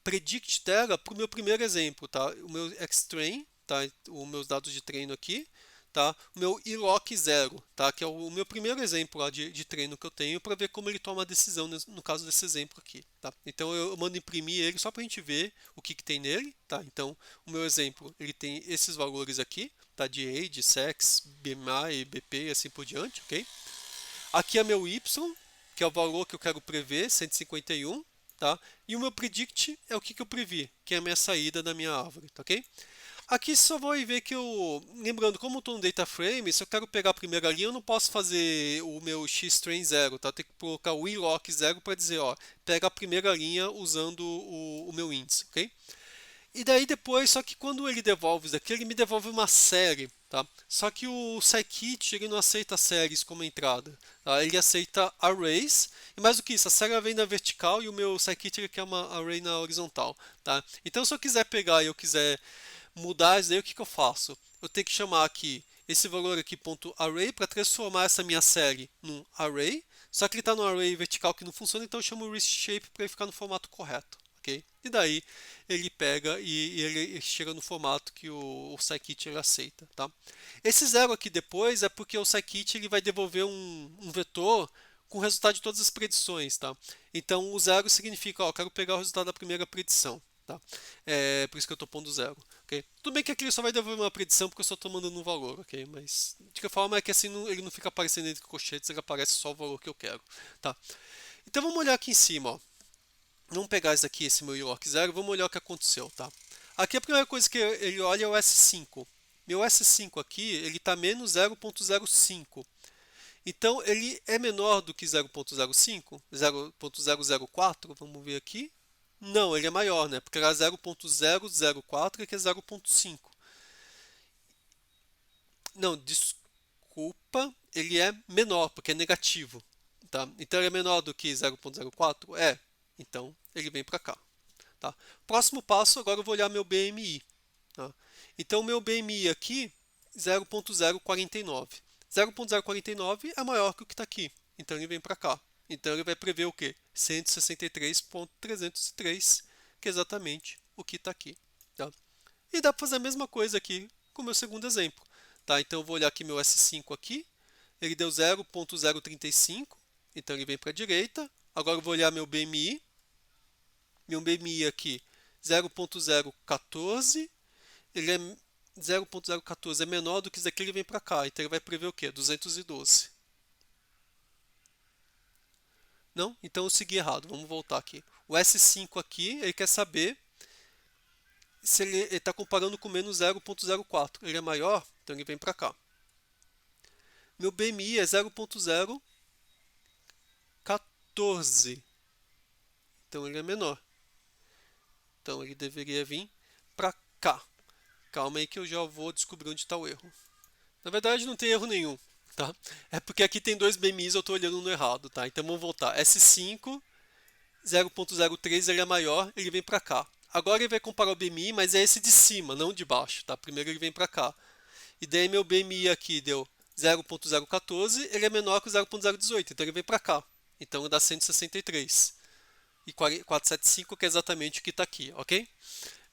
S1: predict dela para o meu primeiro exemplo, tá? O meu xtrain, tá? Os meus dados de treino aqui, tá? O meu iloc 0, tá? Que é o meu primeiro exemplo lá de treino que eu tenho para ver como ele toma a decisão no caso desse exemplo aqui, tá? Então eu mando imprimir ele só para a gente ver o que tem nele, tá? Então o meu exemplo ele tem esses valores aqui, tá? De age, sex, BMI, BP e assim por diante, ok? Aqui é meu y, que é o valor que eu quero prever, 151, tá? E o meu predict é o que eu previ, que é a minha saída da minha árvore, tá ok? Aqui só vou ver que lembrando, como eu estou no data frame, se eu quero pegar a primeira linha, eu não posso fazer o meu xtrain 0, tá? Eu tenho que colocar o iloc 0 para dizer, ó, pega a primeira linha usando o meu índice, ok? E daí depois, só que quando ele devolve isso daqui, ele me devolve uma série, tá? Só que o scikit ele não aceita séries como entrada, tá? Ele aceita arrays, e mais do que isso, a série vem na vertical e o meu scikit ele quer uma array na horizontal, tá? Então se eu quiser pegar e eu quiser mudar isso daí, o que eu faço? Eu tenho que chamar aqui esse valor aqui .array para transformar essa minha série num array, só que ele está no array vertical que não funciona, então eu chamo o reshape para ele ficar no formato correto. Okay? E daí ele pega e ele chega no formato que o scikit ele aceita, tá? Esse zero aqui depois é porque o scikit ele vai devolver um vetor com o resultado de todas as predições, tá? Então o zero significa, ó, eu quero pegar o resultado da primeira predição, tá? Por isso que eu estou pondo zero, ok? Tudo bem que aqui ele só vai devolver uma predição porque eu só estou mandando um valor, ok? Mas de qualquer forma é que assim ele não fica aparecendo entre colchetes, ele aparece só o valor que eu quero, tá? Então vamos olhar aqui em cima, ó. Vamos pegar esse aqui, esse meu iloc 0, vamos olhar o que aconteceu, tá? Aqui a primeira coisa que ele olha é o S5. Meu S5 aqui, ele está menos 0.05. Então, ele é menor do que 0.05? 0.004, vamos ver aqui. Não, ele é maior, né? Porque era 0.004 e aqui é 0.5. Não, desculpa, ele é menor, porque é negativo. Tá? Então, ele é menor do que 0.04? É. Então, ele vem para cá. Tá? Próximo passo, agora eu vou olhar meu BMI. Tá? Então, meu BMI aqui, 0.049. 0.049 é maior que o que está aqui. Então, ele vem para cá. Então ele vai prever o quê? 163.303, que é exatamente o que está aqui. Tá? E dá para fazer a mesma coisa aqui com o meu segundo exemplo. Tá? Então eu vou olhar aqui meu S5 aqui, ele deu 0.035, então ele vem para a direita. Agora eu vou olhar meu BMI aqui 0.014, ele é 0.014 é menor do que isso aqui, ele vem para cá, então ele vai prever o quê? 212. Não? Então eu segui errado, vamos voltar aqui. O S5 aqui, ele quer saber se ele está comparando com menos 0.04. Ele é maior, então ele vem para cá. Meu BMI é 0.014, então ele é menor. Então ele deveria vir para cá. Calma aí que eu já vou descobrir onde está o erro. Na verdade não tem erro nenhum, tá? É porque aqui tem dois BMIs, eu estou olhando no errado, tá? Então vamos voltar. S5, 0.03, ele é maior, ele vem para cá. Agora ele vai comparar o BMI, mas é esse de cima, não de baixo, tá? Primeiro ele vem para cá. E daí meu BMI aqui deu 0.014, ele é menor que o 0.018, então ele vem para cá. Então dá 163. E 475, que é exatamente o que está aqui, ok?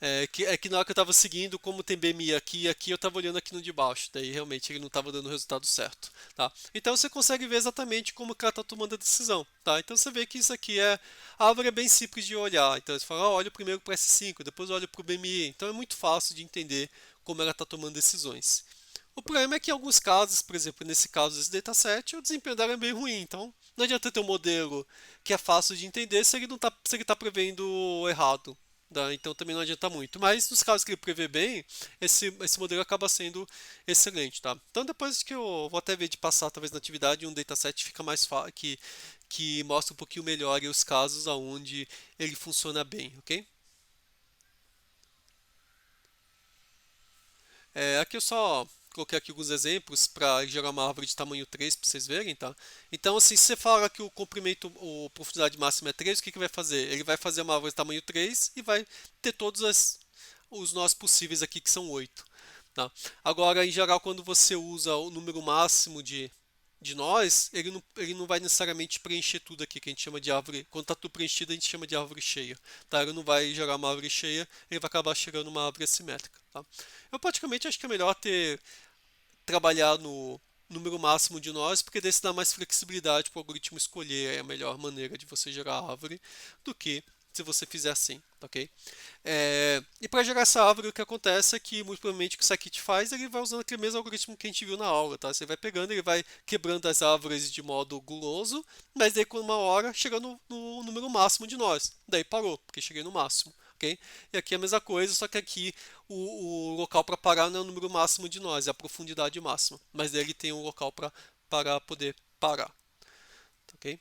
S1: É que na hora que eu estava seguindo, como tem BMI aqui e aqui, eu estava olhando aqui no de baixo. Daí realmente ele não estava dando o resultado certo. Tá? Então você consegue ver exatamente como o cara está tomando a decisão. Tá? Então você vê que isso aqui é. A árvore é bem simples de olhar. Então você fala, olha primeiro para o S5, depois olha para o BMI. Então é muito fácil de entender como ela está tomando decisões. O problema é que em alguns casos, por exemplo, nesse caso desse dataset, o desempenho dela é bem ruim. Então não adianta ter um modelo que é fácil de entender se ele não se ele está prevendo errado. Tá? Então também não adianta muito. Mas nos casos que ele prevê bem, esse modelo acaba sendo excelente. Tá? Então depois que eu vou até ver de passar talvez na atividade, um dataset fica mais fácil, que mostra um pouquinho melhor os casos aonde ele funciona bem, ok? Aqui eu só coloquei aqui alguns exemplos para gerar uma árvore de tamanho 3 para vocês verem, tá? Então, assim, se você fala que o comprimento, a profundidade máxima é 3, o que que vai fazer? Ele vai fazer uma árvore de tamanho 3 e vai ter todos os nós possíveis aqui, que são 8. Tá? Agora, em geral, quando você usa o número máximo de nós, ele não vai necessariamente preencher tudo aqui, que a gente chama de árvore. Quando está tudo preenchido, a gente chama de árvore cheia. Tá? Ele não vai gerar uma árvore cheia, ele vai acabar gerando uma árvore assimétrica. Tá? Eu praticamente acho que é melhor trabalhar no número máximo de nós, porque daí dá mais flexibilidade para o algoritmo escolher a melhor maneira de você gerar a árvore do que se você fizer assim, tá ok? E para gerar essa árvore, o que acontece é que, muito provavelmente, o que o Scikit faz, ele vai usando aquele mesmo algoritmo que a gente viu na aula, tá? Você vai pegando, ele vai quebrando as árvores de modo guloso, mas daí, com uma hora, chega no número máximo de nós. Daí parou, porque cheguei no máximo, ok? E aqui é a mesma coisa, só que aqui o local para parar não é o número máximo de nós, é a profundidade máxima. Mas daí ele tem um local para poder parar, ok?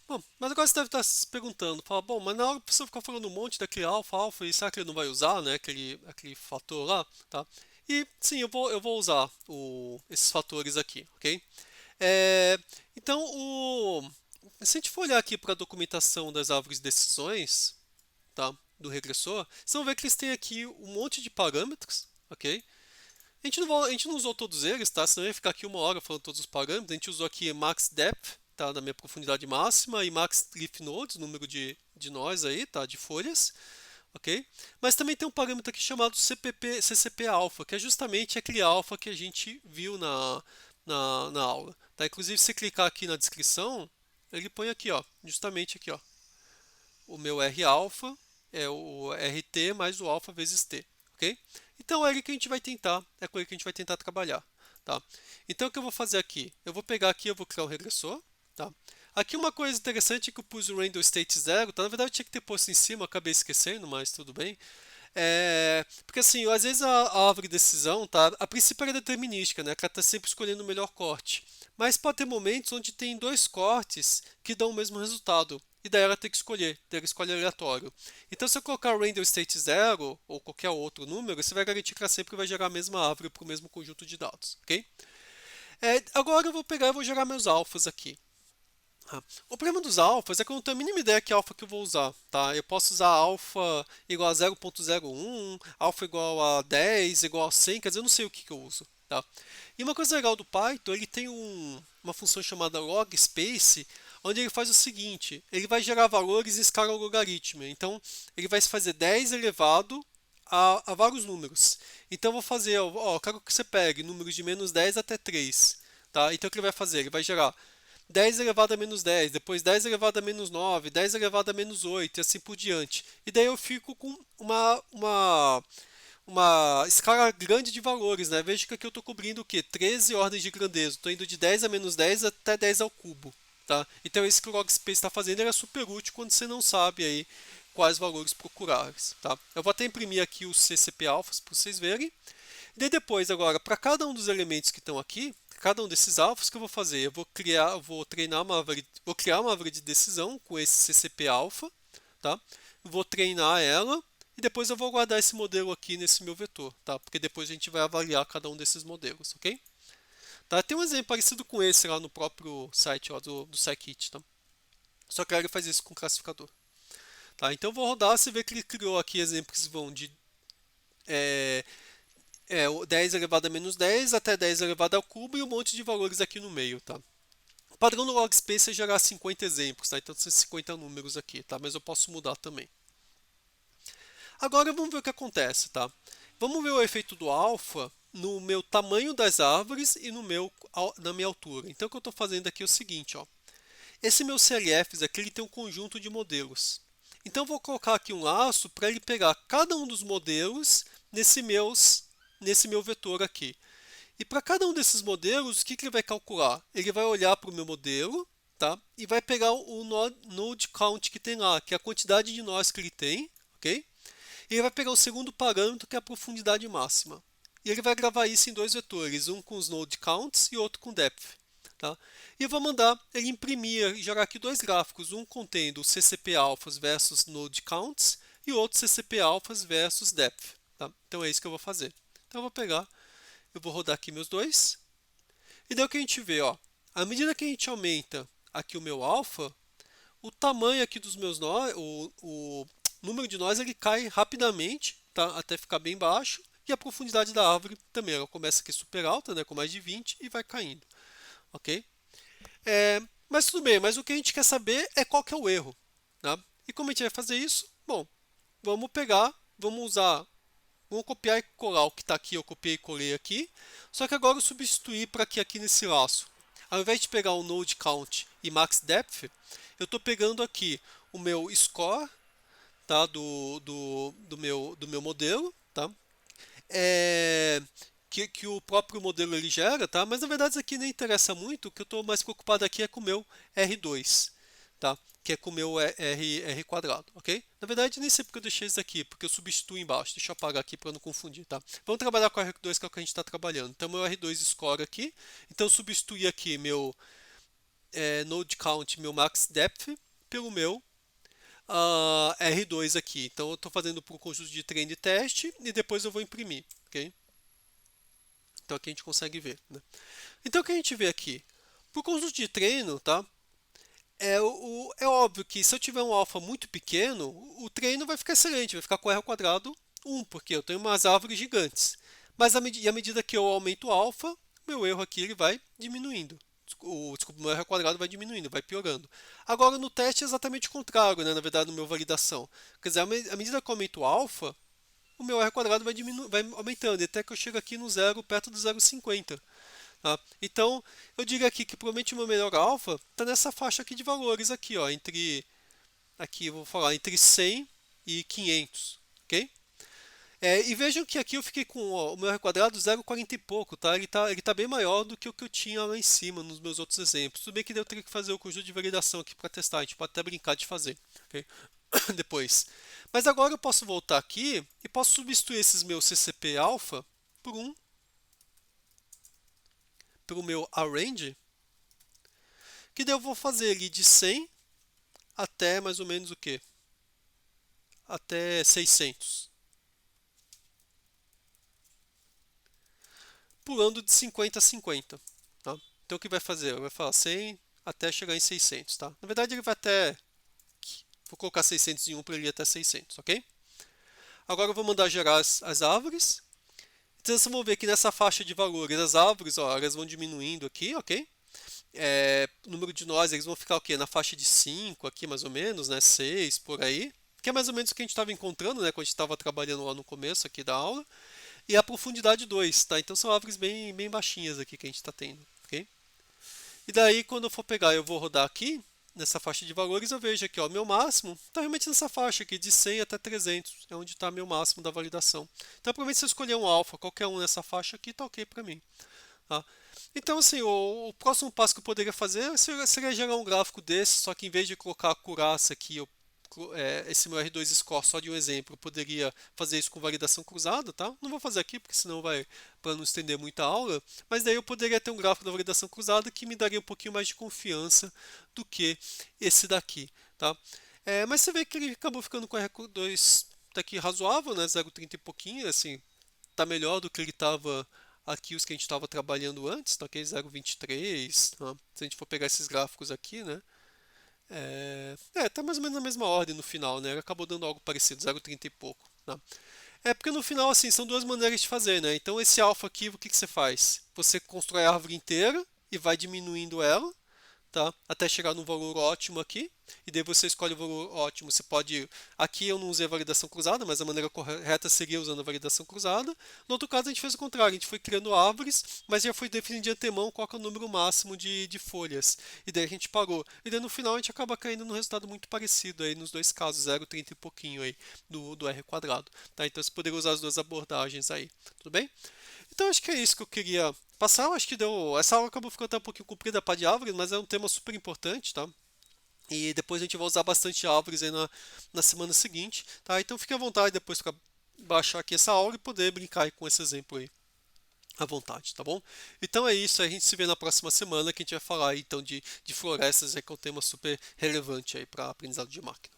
S1: Bom, mas agora você deve estar se perguntando, fala, bom, mas na hora que você ficar falando um monte daquele alfa, e será que ele não vai usar, né, aquele fator lá, tá? E sim, eu vou usar esses fatores aqui, ok? É, então, se a gente for olhar aqui para a documentação das árvores de decisões, tá, do regressor, vocês vão ver que eles têm aqui um monte de parâmetros, ok? A gente não usou todos eles, tá? Senão eu ia ficar aqui uma hora falando todos os parâmetros. A gente usou aqui max depth, tá? Da minha profundidade máxima, e max leaf nodes, número de nós aí, tá? De folhas, ok? Mas também tem um parâmetro aqui chamado CCP alpha, que é justamente aquele alpha que a gente viu na aula, tá? Inclusive, se você clicar aqui na descrição, ele põe aqui, ó, justamente aqui, ó, o meu R alpha é o RT mais o alpha vezes T, ok? Então é ele que a gente vai tentar, é com ele que a gente vai tentar trabalhar, tá? Então o que eu vou fazer aqui? Eu vou pegar aqui, eu vou criar um regressor, tá? Aqui uma coisa interessante é que eu pus o random state 0, tá? Na verdade eu tinha que ter posto em cima, eu acabei esquecendo, mas tudo bem. Porque assim, às vezes a árvore de decisão, tá? A princípio é determinística, né? Que ela está sempre escolhendo o melhor corte. Mas pode ter momentos onde tem dois cortes que dão o mesmo resultado. E daí ela tem que escolher, daí ela escolhe aleatório. Então se eu colocar random state 0 ou qualquer outro número, você vai garantir que ela sempre vai gerar a mesma árvore para o mesmo conjunto de dados, ok? Agora eu vou pegar e vou gerar meus alfas aqui. O problema dos alfas é que eu não tenho a mínima ideia que alfa que eu vou usar, tá? Eu posso usar alfa igual a 0.01, alfa igual a 10, igual a 100, quer dizer, eu não sei o que eu uso, tá? E uma coisa legal do Python, ele tem uma função chamada logspace, onde ele faz o seguinte, ele vai gerar valores em escala logarítmica. Então, ele vai fazer 10 elevado a vários números. Então, eu vou fazer, ó, quero que você pegue números de menos 10 até 3. Tá? Então, o que ele vai fazer? Ele vai gerar 10 elevado a menos 10, depois 10 elevado a menos 9, 10 elevado a menos 8 e assim por diante. E daí eu fico com uma escala grande de valores, né? Veja que aqui eu estou cobrindo o quê? 13 ordens de grandeza. Estou indo de 10 a menos 10 até 10 ao cubo. Tá? Então, isso que o logspace está fazendo ele é super útil quando você não sabe aí quais valores procurar. Tá? Eu vou até imprimir aqui os CCP alfas para vocês verem. E daí depois, agora, para cada um dos elementos que estão aqui, cada um desses alfas, o que eu vou fazer? Eu vou treinar uma árvore, vou criar uma árvore de decisão com esse CCP alfa, tá? Vou treinar ela e depois eu vou guardar esse modelo aqui nesse meu vetor, tá? Porque depois a gente vai avaliar cada um desses modelos, ok? Tá? Tem um exemplo parecido com esse lá no próprio site ó, do Scikit, tá? Só que ele faz isso com classificador. Tá? Então eu vou rodar, você vê que ele criou aqui exemplos que vão de é, 10 elevado a menos 10 até 10 elevado ao cubo e um monte de valores aqui no meio, tá? O padrão do logspace é gerar 50 exemplos, tá? Então são 50 números aqui, tá? Mas eu posso mudar também. Agora vamos ver o que acontece, tá? Vamos ver o efeito do alfa no meu tamanho das árvores e na minha altura. Então o que eu estou fazendo aqui é o seguinte, ó. Esse meu CLFs aqui ele tem um conjunto de modelos. Então eu vou colocar aqui um laço para ele pegar cada um dos modelos nesse meu vetor aqui. E para cada um desses modelos, o que ele vai calcular? Ele vai olhar para o meu modelo, tá? E vai pegar o node count que tem lá, que é a quantidade de nós que ele tem, ok? E ele vai pegar o segundo parâmetro, que é a profundidade máxima. E ele vai gravar isso em dois vetores, um com os node counts e outro com depth. Tá? E eu vou mandar ele imprimir, gerar aqui dois gráficos, um contendo o CCP alphas versus node counts e outro CCP alphas versus depth. Tá? Então é isso que eu vou fazer. Então eu vou pegar, eu vou rodar aqui meus dois. E daí o que a gente vê, ó, à medida que a gente aumenta aqui o meu alfa, o tamanho aqui dos meus nós, o número de nós ele cai rapidamente, tá? Até ficar bem baixo. E a profundidade da árvore também, ela começa aqui super alta, né, com mais de 20 e vai caindo, ok? Mas tudo bem, mas o que a gente quer saber é qual que é o erro, tá? E como a gente vai fazer isso? Bom, vamos pegar, vamos copiar e colar o que está aqui, eu copiei e colei aqui, só que agora eu substituir para aqui nesse laço. Ao invés de pegar o node count e max depth, eu estou pegando aqui o meu score, tá, do meu modelo, tá? Que o próprio modelo ele gera, tá? Mas na verdade isso aqui nem interessa muito, o que eu estou mais preocupado aqui é com o meu R2, tá? Que é com o meu R quadrado, ok? Na verdade nem sei porque eu deixei isso aqui, porque eu substituo embaixo, deixa eu apagar aqui para não confundir, tá? Vamos trabalhar com o R2 que é o que a gente está trabalhando. Então meu R2 score aqui, então eu substitui aqui meu node count, meu max depth, pelo meu R2 aqui. Então eu estou fazendo para o conjunto de treino e teste e depois eu vou imprimir, ok? Então aqui a gente consegue ver, né? Então o que a gente vê aqui? Para o conjunto de treino, tá? É óbvio que se eu tiver um alfa muito pequeno, o treino vai ficar excelente, vai ficar com R ao quadrado 1, porque eu tenho umas árvores gigantes. Mas à medida que eu aumento o alfa, meu erro aqui ele vai diminuindo. Desculpa, o meu R ao quadrado vai diminuindo, vai piorando. Agora no teste é exatamente o contrário, né? Na verdade, no meu validação. Quer dizer, à medida que eu aumento o alfa, o meu R quadrado vai aumentando, até que eu chego aqui no zero, perto do 0,50. Tá? Então, eu diria aqui que provavelmente o meu melhor alfa está nessa faixa aqui de valores aqui, ó, aqui eu vou falar entre 100 e 500, ok? E vejam que aqui eu fiquei com ó, o meu R quadrado 0,40 e pouco, tá? Ele tá bem maior do que o que eu tinha lá em cima nos meus outros exemplos. Tudo bem que eu teria que fazer o conjunto de validação aqui para testar, a gente pode até brincar de fazer, ok? Depois. Mas agora eu posso voltar aqui e posso substituir esses meus CCP alpha por pelo meu arrange, que daí eu vou fazer ele de 100 até mais ou menos o quê? Até 600. Pulando de 50 a 50. Tá? Então o que vai fazer? Ele vai falar 100 até chegar em 600. Tá? Na verdade ele vai até... Vou colocar 601 para ele ir até 600, ok? Agora eu vou mandar gerar as árvores. Então vocês vão ver que nessa faixa de valores as árvores, ó, elas vão diminuindo aqui, ok? o número de nós, eles vão ficar o quê? Na faixa de 5 aqui mais ou menos, né? 6 por aí. Que é mais ou menos o que a gente estava encontrando, né? Quando a gente estava trabalhando lá no começo aqui da aula. E a profundidade 2, tá? Então são árvores bem baixinhas aqui que a gente está tendo, ok? E daí quando eu for pegar, eu vou rodar aqui, nessa faixa de valores, eu vejo aqui, ó, meu máximo está realmente nessa faixa aqui, de 100 até 300, é onde está meu máximo da validação. Então, provavelmente se eu escolher um alfa, qualquer um nessa faixa aqui, tá ok para mim. Tá? Então, assim, o próximo passo que eu poderia fazer seria gerar um gráfico desse, só que em vez de colocar a curaça aqui, esse meu R2 score só de um exemplo, eu poderia fazer isso com validação cruzada, tá? Não vou fazer aqui, porque senão vai, para não estender muita aula, mas daí eu poderia ter um gráfico da validação cruzada que me daria um pouquinho mais de confiança do que esse daqui, tá? Mas você vê que ele acabou ficando com o R2 daqui razoável, né? 0,30 e pouquinho, assim, tá melhor do que ele estava aqui, os que a gente estava trabalhando antes, tá aqui 0,23, tá? Se a gente for pegar esses gráficos aqui, né? Tá mais ou menos na mesma ordem no final, né? Ele acabou dando algo parecido, 0,30 e pouco, tá? Porque no final, assim, são duas maneiras de fazer, né? Então esse alfa aqui, o que que você faz? Você constrói a árvore inteira e vai diminuindo ela, tá? Até chegar num valor ótimo aqui. E daí você escolhe o valor ótimo. Você pode. Aqui eu não usei a validação cruzada, mas a maneira correta seria usando a validação cruzada. No outro caso, a gente fez o contrário. A gente foi criando árvores, mas já foi definido de antemão qual é o número máximo de folhas. E daí a gente parou. E daí no final a gente acaba caindo num resultado muito parecido aí nos dois casos, 0,30 e pouquinho aí do R quadrado. Tá? Então você poderia usar as duas abordagens aí. Tudo bem? Então acho que é isso que eu queria passar. Eu acho que deu. Essa aula acabou ficando até um pouquinho comprida para de árvores, mas é um tema super importante, tá? E depois a gente vai usar bastante árvores aí na semana seguinte, tá? Então fique à vontade depois para baixar aqui essa aula e poder brincar aí com esse exemplo aí à vontade, tá bom? Então é isso, a gente se vê na próxima semana que a gente vai falar aí, então de florestas, que é um tema super relevante aí para aprendizado de máquina.